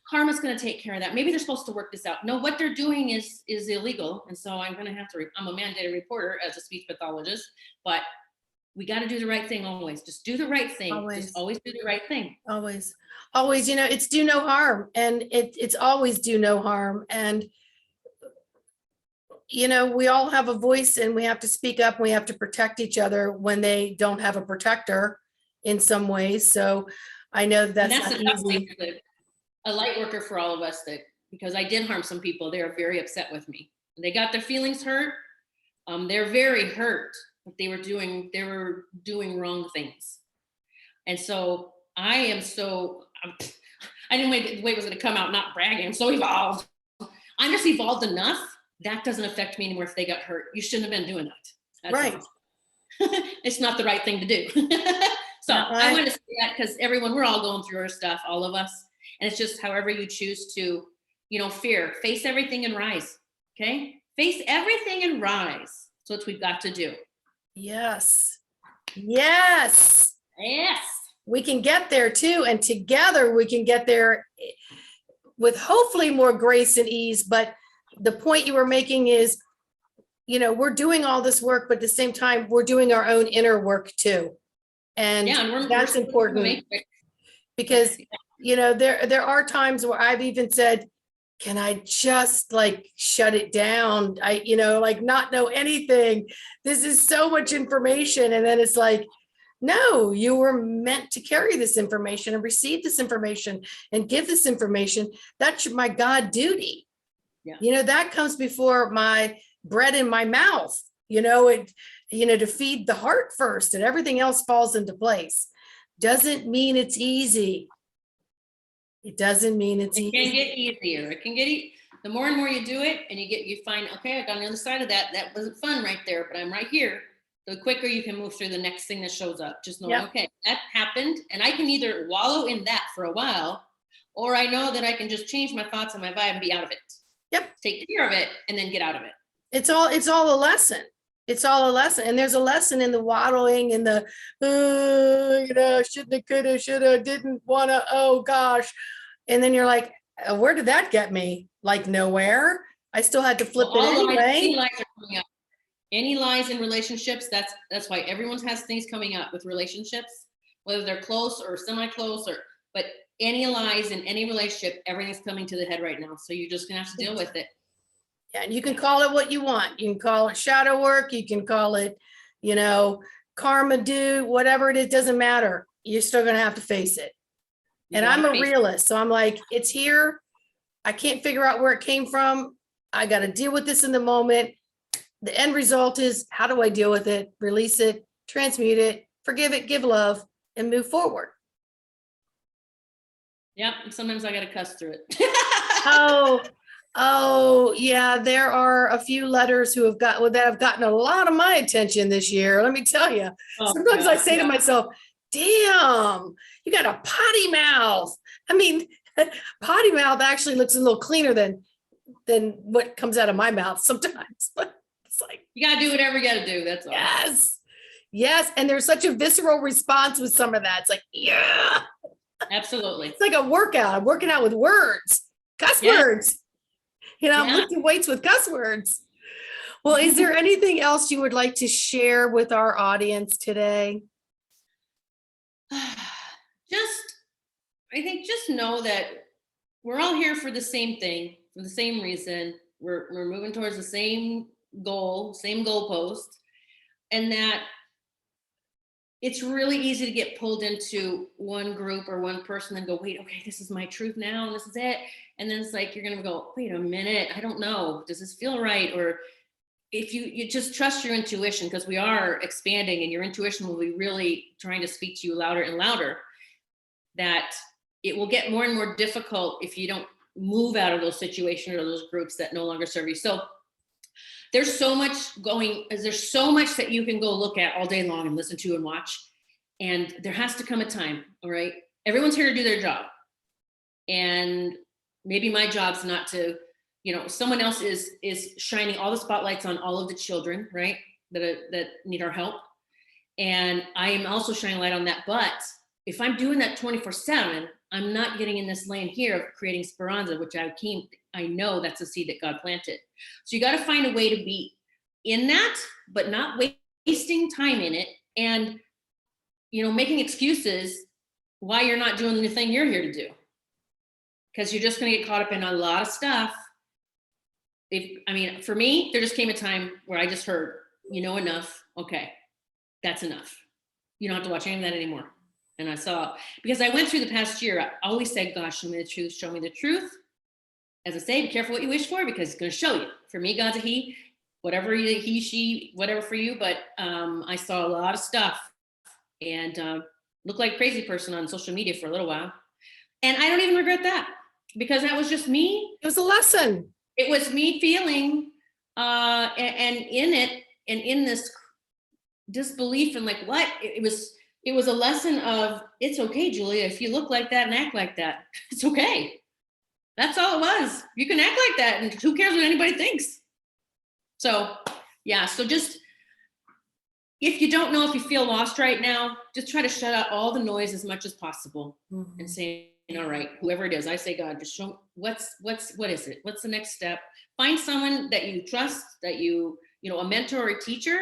karma's going to take care of that. Maybe they're supposed to work this out. No, what they're doing is illegal. And so I'm going to have to, I'm a mandated reporter as a speech pathologist, but we got to do the right thing always. Just do the right thing. Always. Just always do the right thing. Always, always, it's do no harm, and it's always do no harm. And, we all have a voice, and we have to speak up. We have to protect each other when they don't have a protector in some ways. So I know And that's that's not the tough thing, easy. a light worker for all of us, that because I did harm some people, they are very upset with me. They got their feelings hurt. They're very hurt, but they were doing wrong things. And so I didn't wait, the way it was going to come out, not bragging. I'm so evolved. I'm just evolved enough. That doesn't affect me anymore if they got hurt. You shouldn't have been doing that. That's Right. all. It's not the right thing to do. So I want to say that because we're all going through our stuff, all of us. And it's just however you choose to, fear, face everything and rise. Okay. Face everything and rise. So that's what we've got to do. Yes. Yes. Yes. We can get there too. And together we can get there with hopefully more grace and ease. But the point you were making is, we're doing all this work, but at the same time, we're doing our own inner work too. And that's important because, there are times where I've even said, can I just shut it down? Not know anything. This is so much information. And then it's like, no, you were meant to carry this information and receive this information and give this information. That's my God duty. Yeah. That comes before my bread in my mouth, to feed the heart first, and everything else falls into place. Doesn't mean it's easy. It doesn't mean it's easy. It can get easier. It can get the more and more you do it, and you find, okay, I got on the other side of that. That wasn't fun right there, but I'm right here. The quicker you can move through the next thing that shows up. Just knowing, okay, that happened, and I can either wallow in that for a while, or I know that I can just change my thoughts and my vibe and be out of it. Yep. Take care of it and then get out of it. It's all a lesson. It's all a lesson. And there's a lesson in the waddling and the, shouldn't, coulda, shoulda, didn't wanna, oh gosh. And then you're like, where did that get me? Like nowhere. I still had to flip it anyway. Any lies are coming up. Any lies in relationships, that's why everyone has things coming up with relationships, whether they're close or semi-close, but any lies in any relationship, everything's coming to the head right now. So you're just gonna have to deal with it. Yeah, and you can call it what you want. You can call it shadow work. You can call it, karma due, whatever it is, doesn't matter. You're still gonna have to face it. And I'm a realist, so I'm like, it's here. I can't figure out where it came from. I got to deal with this in the moment. The end result is, how do I deal with it, release it, transmute it, forgive it, give love, and move forward. Yep. Sometimes I got to cuss through it. Oh, yeah. There are a few letters that have gotten a lot of my attention this year. Let me tell you. Sometimes I say to myself, damn, you got a potty mouth. I mean, potty mouth actually looks a little cleaner than what comes out of my mouth sometimes. But it's like, you got to do whatever you got to do. That's all. Yes. And there's such a visceral response with some of that. It's like, yeah. Absolutely. It's like a workout. I'm working out with words, cuss words. I'm lifting weights with cuss words. Well, is there anything else you would like to share with our audience today? I think just know that we're all here for the same thing, for the same reason. We're moving towards the same goal, same goalpost, and that it's really easy to get pulled into one group or one person and go, wait, okay, this is my truth now, and this is it. And then it's like, you're going to go, wait a minute, I don't know. Does this feel right? Or if you just trust your intuition, because we are expanding and your intuition will be really trying to speak to you louder and louder, that it will get more and more difficult if you don't move out of those situations or those groups that no longer serve you. So there's so much that you can go look at all day long and listen to and watch. And there has to come a time, all right? Everyone's here to do their job. And maybe my job's not to, someone else is shining all the spotlights on all of the children, right? That need our help. And I am also shining light on that. But if I'm doing that 24/7, I'm not getting in this lane here of creating Speranza, which I know that's a seed that God planted. So you got to find a way to be in that, but not wasting time in it, and, making excuses why you're not doing the thing you're here to do. Because you're just going to get caught up in a lot of stuff. For me, there just came a time where I just heard, enough. Okay, that's enough. You don't have to watch any of that anymore. And I saw, because I went through the past year, I always said, gosh, show me the truth, show me the truth. As I say, be careful what you wish for, because it's going to show you. For me, God's a he, whatever he, she, whatever for you. But I saw a lot of stuff and looked like a crazy person on social media for a little while. And I don't even regret that, because that was just me. It was a lesson. It was me feeling and in it, and in this disbelief and like, what? It was a lesson of, it's okay, Julia, if you look like that and act like that, it's okay. That's all it was. You can act like that, and who cares what anybody thinks? So yeah, so just, if you don't know, if you feel lost right now, just try to shut out all the noise as much as possible and say, all right, whoever it is, I say, God, just show what is it? What's the next step? Find someone that you trust, that a mentor or a teacher,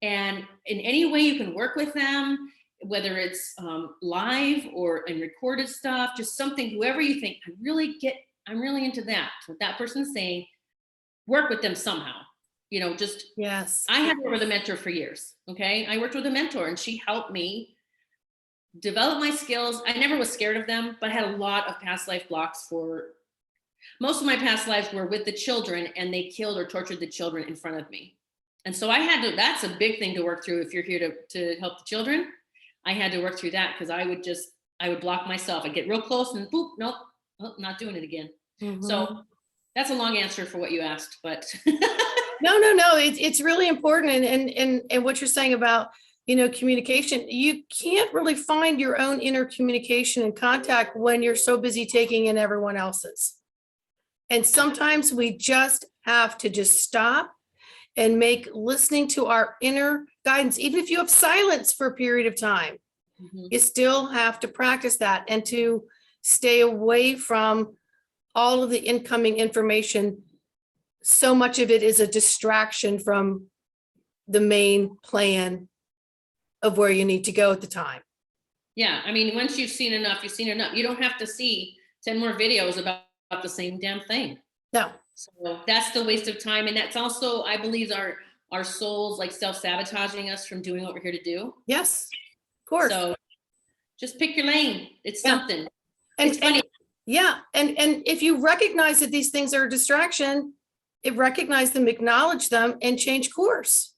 and in any way you can work with them, whether it's live or in recorded stuff, just something, whoever you think, I'm really into that. What that person's saying, work with them somehow. Yes. I had worked with a mentor for years. Okay. I worked with a mentor and she helped me develop my skills. I never was scared of them, but I had a lot of past life blocks. For most of my past lives were with the children, and they killed or tortured the children in front of me. And so I had to, that's a big thing to work through. If you're here to help the children, I had to work through that, because I would block myself. I'd get real close and boop, nope, not doing it again. So that's a long answer for what you asked, but No, it's really important. And what you're saying about, communication, you can't really find your own inner communication and contact when you're so busy taking in everyone else's. And sometimes we just have to just stop and make listening to our inner guidance, even if you have silence for a period of time, you still have to practice that, and to stay away from all of the incoming information. So much of it is a distraction from the main plan of where you need to go at the time. Yeah, once you've seen enough, you've seen enough. You don't have to see 10 more videos about the same damn thing. No. So that's the waste of time. And that's also, I believe, our souls like self-sabotaging us from doing what we're here to do. Yes, of course. So just pick your lane. It's something. And it's funny. And if you recognize that these things are a distraction, recognize them, acknowledge them, and change course.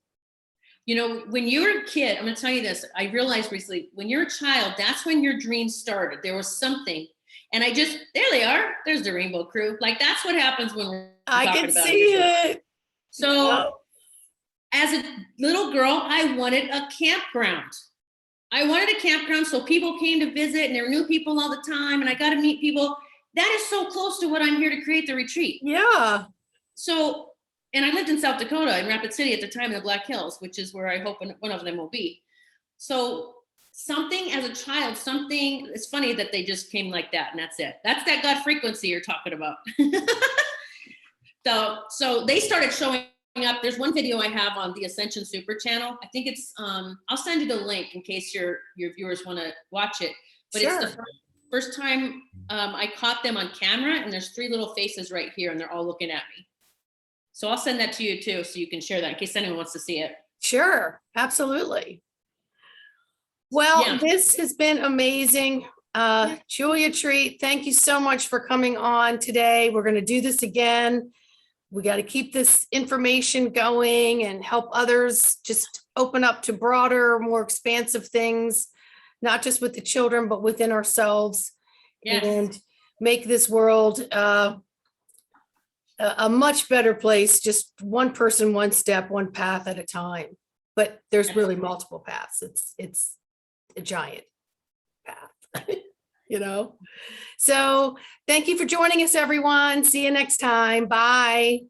When you're a kid, I'm going to tell you this. I realized recently, when you're a child, that's when your dreams started. There was something. And there they are. There's the Rainbow Crew. Like, that's what happens when we're talking about see it. So as a little girl, I wanted a campground. I wanted a campground so people came to visit, and there were new people all the time, and I got to meet people. That is so close to what I'm here to create, the retreat. Yeah. So, and I lived in South Dakota, in Rapid City at the time, in the Black Hills, which is where I hope one of them will be. So something as a child, it's funny that they just came like that, and that's it. That's that God frequency you're talking about. So they started showing up. There's one video I have on the Ascension Super channel. I think it's, I'll send you the link in case your viewers want to watch it. But sure. It's the first time I caught them on camera, and there's 3 little faces right here, and they're all looking at me. So I'll send that to you too, so you can share that in case anyone wants to see it. Sure, absolutely. Well, This has been amazing. Julia Treat, thank you so much for coming on today. We're going to do this again. We got to keep this information going and help others just open up to broader, more expansive things, not just with the children, but within ourselves, and make this world a much better place, just one person, one step, one path at a time. But there's really multiple paths. It's a giant path, So thank you for joining us, everyone. See you next time. Bye.